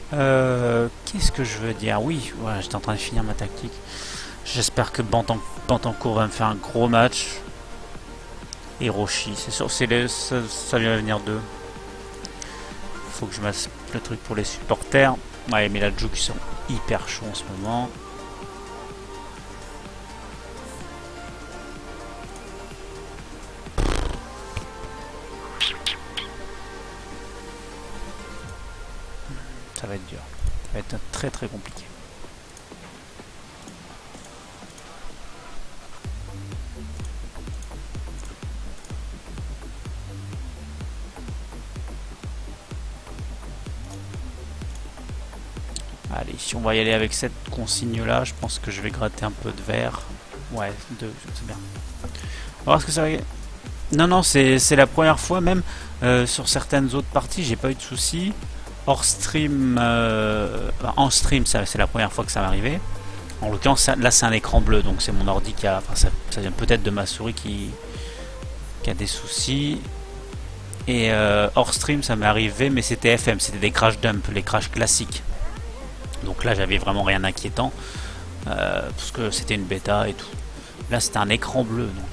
Qu'est-ce que je veux dire? Oui, voilà, j'étais en train de finir ma tactique. J'espère que Bantancourt va me faire un gros match. Hiroshi, c'est sûr, ça vient venir d'eux. Faut que je mette le truc pour les supporters. Ouais, mais la Juke, ils sont hyper chauds en ce moment. Ça va être dur. Ça va être très très compliqué. Allez, si on va y aller avec cette consigne là, je pense que je vais gratter un peu de verre. Ouais, deux, c'est bien. On va voir ce que ça va. Non, non, c'est la première fois même. Sur certaines autres parties, j'ai pas eu de soucis. Hors stream, en stream, c'est la première fois que ça m'arrivait. En l'occurrence, là c'est un écran bleu, donc c'est mon ordi qui a. Enfin, ça vient peut-être de ma souris qui a des soucis. Et hors stream, ça m'est arrivé, mais c'était FM, c'était des crash dumps, les crashs classiques. Donc là, j'avais vraiment rien d'inquiétant, parce que c'était une bêta et tout. Là, c'était un écran bleu, donc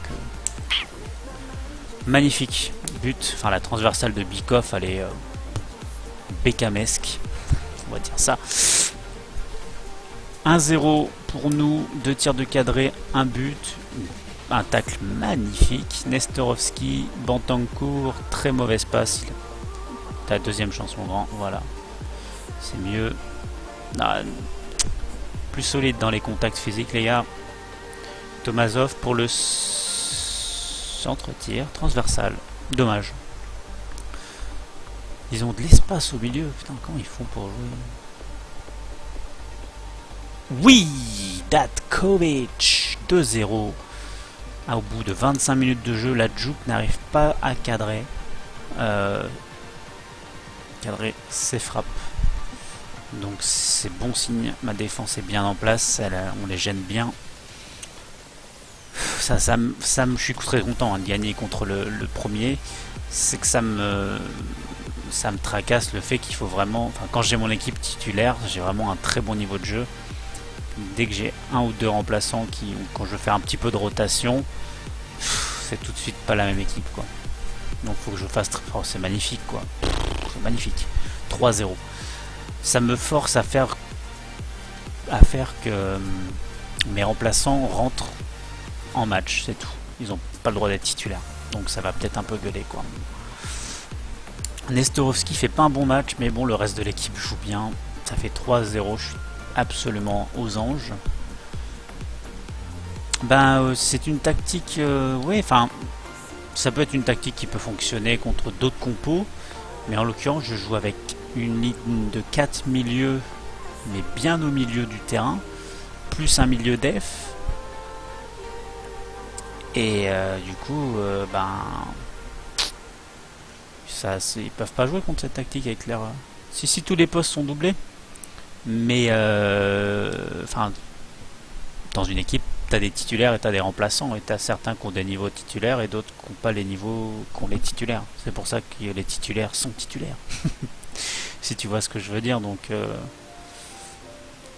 magnifique but. Enfin, la transversale de Bikoff, elle est bécamesque, on va dire ça. 1-0 pour nous, 2 tirs de cadré, un but, un tacle magnifique. Nestorovski, Bantancourt, très mauvaise passe. Ta deuxième chance, mon grand, voilà. C'est mieux. Ah, plus solide dans les contacts physiques, les gars. Tomazov pour le centre-tir transversal. Dommage. Ils ont de l'espace au milieu. Putain, comment ils font pour jouer? Oui, Datkovic 2-0. Au bout de 25 minutes de jeu, la Juke n'arrive pas à cadrer. Cadrer ses frappes. Donc c'est bon signe. Ma défense est bien en place. On les gêne bien. Je suis très content de gagner contre le premier. C'est que ça me tracasse le fait qu'il faut vraiment. Enfin, quand j'ai mon équipe titulaire, j'ai vraiment un très bon niveau de jeu. Dès que j'ai un ou deux remplaçants quand je veux faire un petit peu de rotation, c'est tout de suite pas la même équipe, quoi. Donc faut que je fasse. Oh, c'est magnifique, quoi. C'est magnifique. 3-0. Ça me force à faire que mes remplaçants rentrent en match, c'est tout. Ils n'ont pas le droit d'être titulaires. Donc ça va peut-être un peu gueuler, quoi. Nestorovski fait pas un bon match, mais bon, le reste de l'équipe joue bien. Ça fait 3-0, je suis absolument aux anges. C'est une tactique, oui, enfin, ça peut être une tactique qui peut fonctionner contre d'autres compos, mais en l'occurrence, je joue avec une ligne de 4 milieux, mais bien au milieu du terrain, plus un milieu def. Et du coup, ils peuvent pas jouer contre cette tactique avec l'air. Si tous les postes sont doublés, mais dans une équipe, t'as des titulaires et t'as des remplaçants, et t'as certains qui ont des niveaux titulaires et d'autres qui n'ont pas les niveaux qu'ont les titulaires. C'est pour ça que les titulaires sont titulaires. Si tu vois ce que je veux dire, donc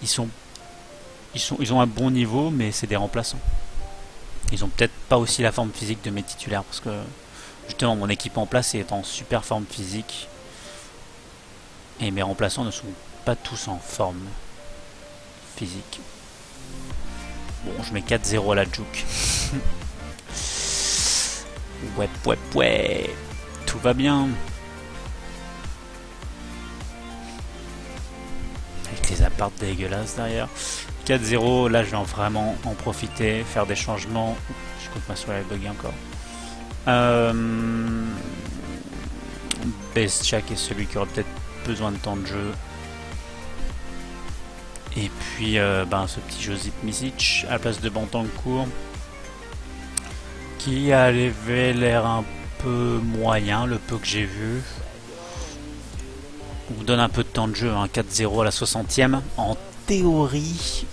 ils ont un bon niveau, mais c'est des remplaçants. Ils ont peut-être pas aussi la forme physique de mes titulaires, parce que justement mon équipe en place est en super forme physique, et mes remplaçants ne sont pas tous en forme physique. Bon, je mets 4-0 à la Juke. Ouais. Tout va bien. Avec les apparts dégueulasses derrière. 4-0, là je vais vraiment en profiter, faire des changements. Je crois que ma souris est buguée encore. Bestchak est celui qui aurait peut-être besoin de temps de jeu. Et puis ce petit Josip Misic à la place de Bantancourt, qui avait l'air un peu moyen, le peu que j'ai vu. On vous donne un peu de temps de jeu, 4-0 à la 60e. En théorie,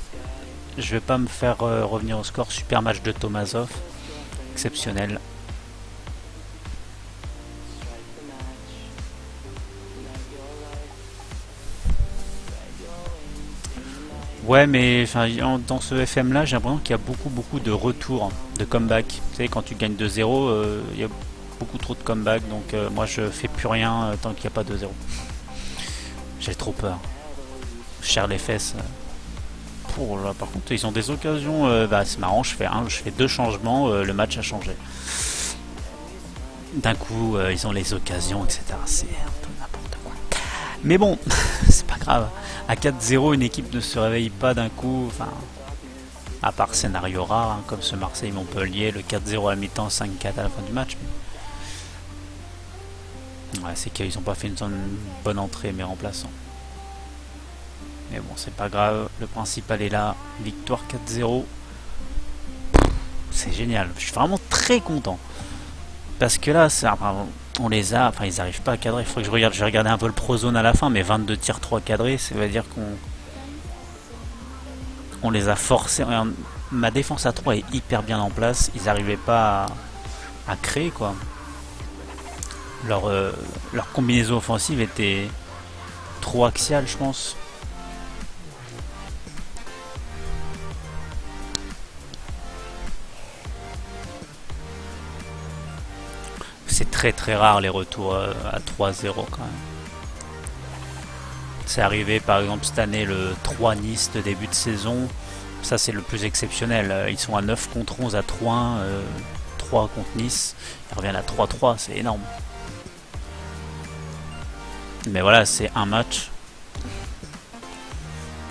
je vais pas me faire revenir au score. Super match de Tomazov, exceptionnel. Ouais, mais dans ce FM là, j'ai l'impression qu'il y a beaucoup de retours, de comeback. Tu sais, quand tu gagnes 2-0, il y a beaucoup trop de comeback, donc moi je fais plus rien tant qu'il n'y a pas 2-0. J'ai trop peur. Je serre les fesses. Là, par contre, ils ont des occasions. C'est marrant, je fais 2 changements, le match a changé. D'un coup, ils ont les occasions, etc. C'est un peu n'importe quoi. Mais bon, c'est pas grave. À 4-0, une équipe ne se réveille pas d'un coup. Enfin, à part scénario rare, comme ce Marseille-Montpellier, le 4-0 à la mi-temps, 5-4 à la fin du match. Ouais, c'est qu'ils n'ont pas fait une bonne entrée, mes remplaçants. Mais bon, c'est pas grave, le principal est là. Victoire 4-0. C'est génial, je suis vraiment très content. Parce que là, on les a, enfin ils arrivent pas à cadrer. Il faut que je regarde, j'ai regardé un peu le prozone à la fin, mais 22 tirs 3 cadrés, ça veut dire qu'on les a forcés. Ma défense à 3 est hyper bien en place, ils n'arrivaient pas à créer quoi. Leur combinaison offensive était trop axiale, je pense. C'est très très rare les retours à 3-0 quand même. C'est arrivé par exemple cette année le 3 Nice de début de saison. Ça c'est le plus exceptionnel. Ils sont à 9 contre 11 à 3-1, 3 contre Nice. Ils reviennent à 3-3, c'est énorme. Mais voilà, c'est un match.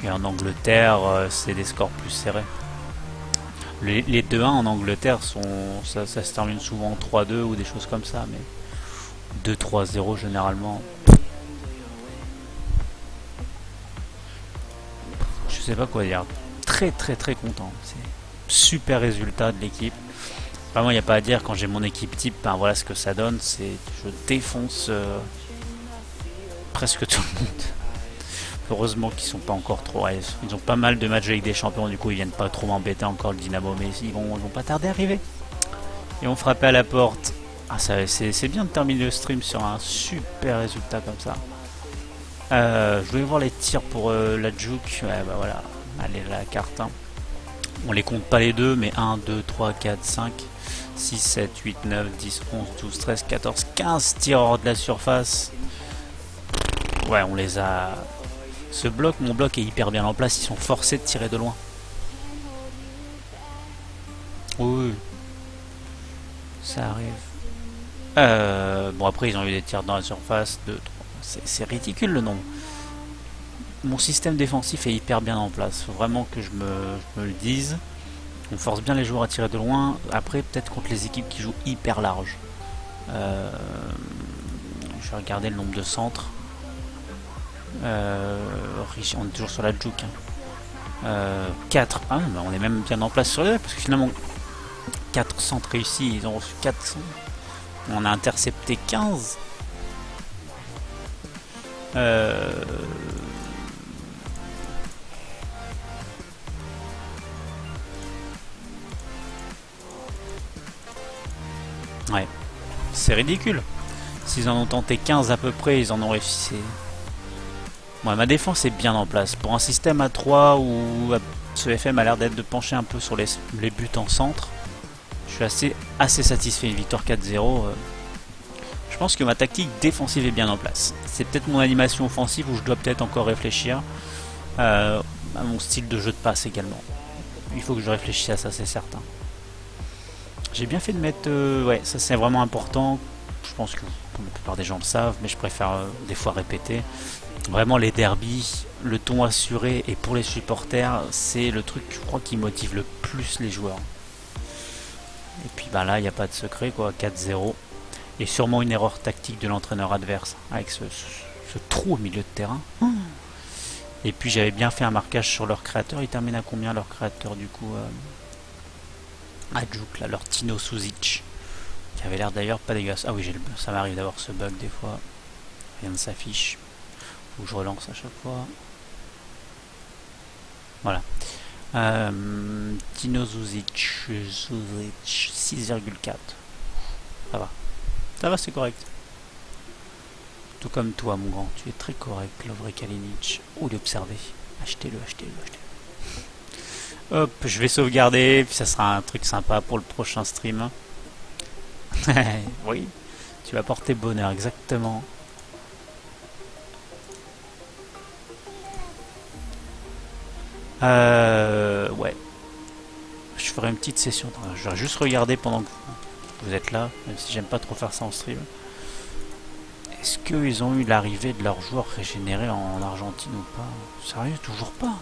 Et en Angleterre, c'est des scores plus serrés. Les 2-1 en Angleterre, ça se termine souvent en 3-2 ou des choses comme ça. Mais 2-3-0 généralement. Je sais pas quoi dire. Très très très content. C'est super résultat de l'équipe. Vraiment, il n'y a pas à dire. Quand j'ai mon équipe type, ben voilà ce que ça donne. C'est je défonce presque tout le monde. Heureusement qu'ils sont pas encore trop. Ouais, ils ont pas mal de matchs avec des champions. Du coup, ils viennent pas trop m'embêter encore le Dynamo. Mais ils vont pas tarder à arriver. Et on frappait à la porte. Ah, c'est bien de terminer le stream sur un super résultat comme ça. Je voulais voir les tirs pour la juke. Ouais, bah voilà. Allez, la carte. Hein. On les compte pas les deux, mais 1, 2, 3, 4, 5, 6, 7, 8, 9, 10, 11, 12, 13, 14, 15 tirs hors de la surface. Ouais, on les a. Mon bloc est hyper bien en place. Ils sont forcés de tirer de loin. Oui, ça arrive. Bon, après, ils ont eu des tirs dans la surface. 2, 3. C'est ridicule le nombre. Mon système défensif est hyper bien en place. Faut vraiment que je me le dise. On force bien les joueurs à tirer de loin. Après, peut-être contre les équipes qui jouent hyper large. Je vais regarder le nombre de centres. On est toujours sur la juke. Hein. 4. Ah, bah on est même bien en place sur les deux. Parce que finalement, 4 centres réussis. Ils ont reçu 4 centres. On a intercepté 15. Ouais, c'est ridicule. S'ils en ont tenté 15 à peu près, ils en ont réussi. Ouais, ma défense est bien en place. Pour un système à 3 où ce FM a l'air d'être de pencher un peu sur les buts en centre, je suis assez satisfait. Une victoire 4-0. Je pense que ma tactique défensive est bien en place. C'est peut-être mon animation offensive où je dois peut-être encore réfléchir. À mon style de jeu de passe également. Il faut que je réfléchisse à ça, c'est certain. J'ai bien fait de mettre... ouais, ça c'est vraiment important. Je pense que la plupart des gens le savent, mais je préfère des fois répéter. Vraiment les derbies, le ton assuré, et pour les supporters, c'est le truc, je crois, qui motive le plus les joueurs. Et puis bah là, il n'y a pas de secret, quoi, 4-0. Et sûrement une erreur tactique de l'entraîneur adverse, avec ce trou au milieu de terrain. Et puis j'avais bien fait un marquage sur leur créateur. Il termine à combien leur créateur du coup Adjouk, là, leur Tino Suzic, qui avait l'air d'ailleurs pas dégueulasse. Ah oui, ça m'arrive d'avoir ce bug des fois. Rien ne s'affiche. Faut que je relance à chaque fois. Voilà. Tino Suzic 6,4. Ça va. Ça va, c'est correct. Tout comme toi, mon grand. Tu es très correct, Lovre Kalinic. Ou l'observer. Achetez-le, achetez-le, achetez-le. Hop, je vais sauvegarder, puis ça sera un truc sympa pour le prochain stream. Oui, tu vas porter bonheur, exactement. Ouais. Je ferai une petite session. Je vais juste regarder pendant que vous êtes là, même si j'aime pas trop faire ça en stream. Est-ce qu'ils ont eu l'arrivée de leurs joueurs régénérés en Argentine ou pas? Sérieux, toujours pas.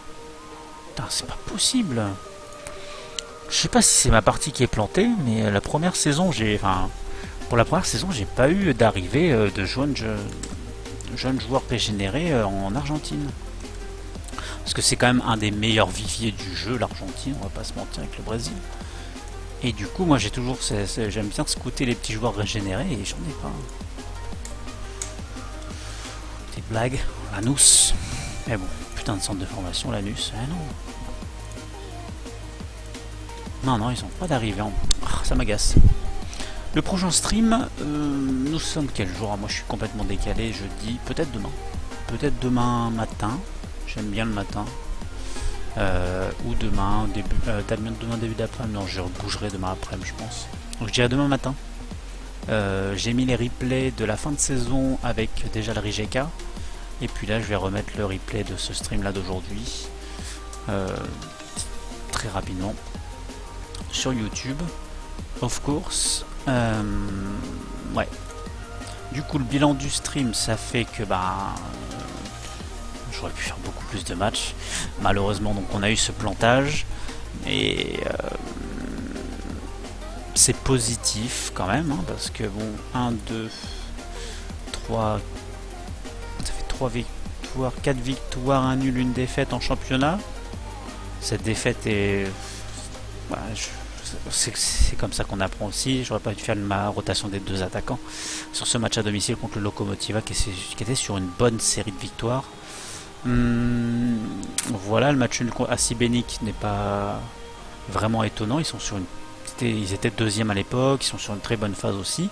Putain, c'est pas possible. Je sais pas si c'est ma partie qui est plantée, mais la première saison, pour la première saison, j'ai pas eu d'arrivée de jeunes joueurs régénérés en Argentine. Parce que c'est quand même un des meilleurs viviers du jeu, l'Argentine, on va pas se mentir, avec le Brésil. Et du coup, moi j'ai toujours, j'aime bien scouter les petits joueurs régénérés et j'en ai pas. Petite blague, Lanús. Mais bon, putain de centre de formation, Lanús. Eh non. Non, ils ont pas d'arrivée. Ça m'agace. Le prochain stream, nous sommes quel jour? Moi je suis complètement décalé, jeudi, peut-être demain. Peut-être demain matin. J'aime bien le matin. Ou demain, demain début d'après-midi. Non, je bougerai demain après-midi, je pense. Donc je dirais demain matin. J'ai mis les replays de la fin de saison avec déjà le Rijeka. Et puis là, je vais remettre le replay de ce stream-là d'aujourd'hui. Très rapidement. Sur YouTube. Of course. Ouais. Du coup, le bilan du stream, ça fait que j'aurais pu faire beaucoup plus de matchs. Malheureusement, donc on a eu ce plantage. Et c'est positif quand même, hein, parce que bon, 1, 2, 3, ça fait 3 victoires, 4 victoires, 1 nul, 1 défaite en championnat. Cette défaite est... c'est comme ça qu'on apprend aussi. J'aurais pas dû faire ma rotation des 2 attaquants sur ce match à domicile contre le Lokomotiva qui était sur une bonne série de victoires. Voilà, le match à Sibénik n'est pas vraiment étonnant. Ils étaient deuxième à l'époque, ils sont sur une très bonne phase aussi.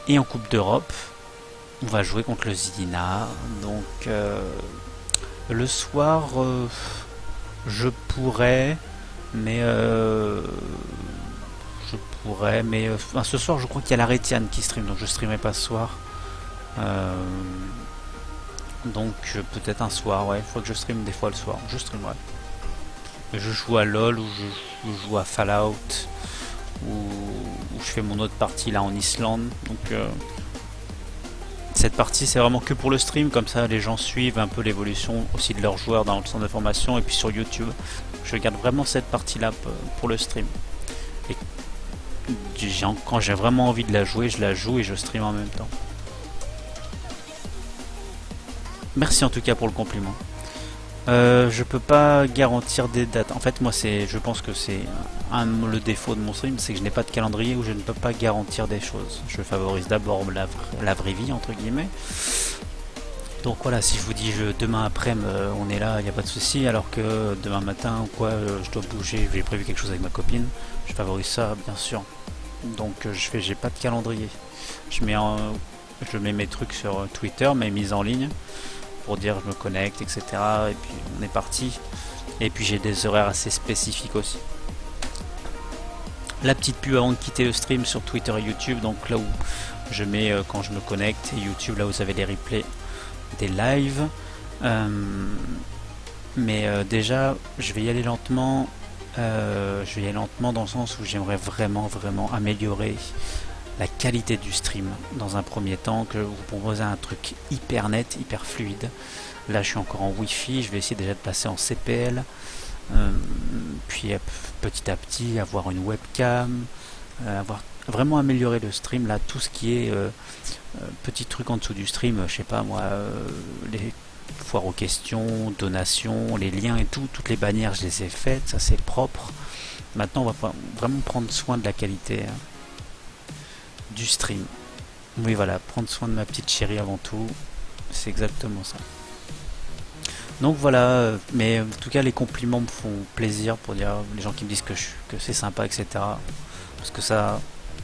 Et en Coupe d'Europe, on va jouer contre le Zidina. Donc le soir, je pourrais, mais ce soir, je crois qu'il y a la Rétiane qui stream, donc je streamerai pas ce soir. Donc peut-être un soir, ouais, il faut que je stream des fois le soir. Je streamerai. Je joue à LoL ou je joue à Fallout ou je fais mon autre partie là en Islande. Donc cette partie c'est vraiment que pour le stream, comme ça les gens suivent un peu l'évolution aussi de leurs joueurs dans le centre de formation et puis sur YouTube. Je garde vraiment cette partie là pour le stream. Et quand j'ai vraiment envie de la jouer, je la joue et je stream en même temps. Merci en tout cas pour le compliment. Je peux pas garantir des dates. En fait, moi, je pense que c'est le défaut de mon stream, c'est que je n'ai pas de calendrier où je ne peux pas garantir des choses. Je favorise d'abord la vraie vie entre guillemets. Donc voilà, si je vous dis demain après-midi on est là, il n'y a pas de souci. Alors que demain matin ou quoi, je dois bouger, j'ai prévu quelque chose avec ma copine. Je favorise ça, bien sûr. Donc j'ai pas de calendrier. Je mets mes trucs sur Twitter, mes mises en ligne, pour dire je me connecte, etc. Et puis on est parti. Et puis j'ai des horaires assez spécifiques aussi. La petite pub avant de quitter le stream sur Twitter et YouTube, donc là où je mets quand je me connecte, et YouTube là où vous avez les replays des lives. Mais déjà je vais y aller lentement. Dans le sens où j'aimerais vraiment améliorer la qualité du stream dans un premier temps, que vous proposez un truc hyper net, hyper fluide. Là je suis encore en Wi-Fi, je vais essayer déjà de passer en CPL, puis petit à petit avoir une webcam, vraiment améliorer le stream. Là tout ce qui est petit truc en dessous du stream, je sais pas moi, les foires aux questions, donations, les liens et toutes les bannières je les ai faites, ça c'est propre. Maintenant on va vraiment prendre soin de la qualité du stream. Oui voilà, prendre soin de ma petite chérie avant tout, c'est exactement ça. Donc voilà, mais en tout cas les compliments me font plaisir, pour dire les gens qui me disent que c'est sympa, etc. Parce que ça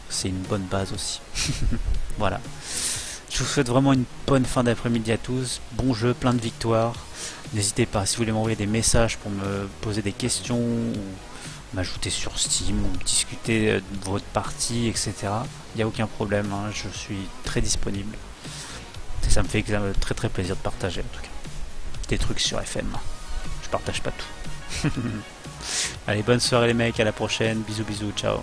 c'est une bonne base aussi. Voilà. Je vous souhaite vraiment une bonne fin d'après-midi à tous, bon jeu, plein de victoires. N'hésitez pas, si vous voulez m'envoyer des messages pour me poser des questions, ou m'ajouter sur Steam, ou discuter de votre partie, etc. Il n'y a aucun problème, hein, je suis très disponible. Et ça me fait très plaisir de partager en tout cas. Des trucs sur FM. Je partage pas tout. Allez, bonne soirée les mecs, à la prochaine, bisous, ciao.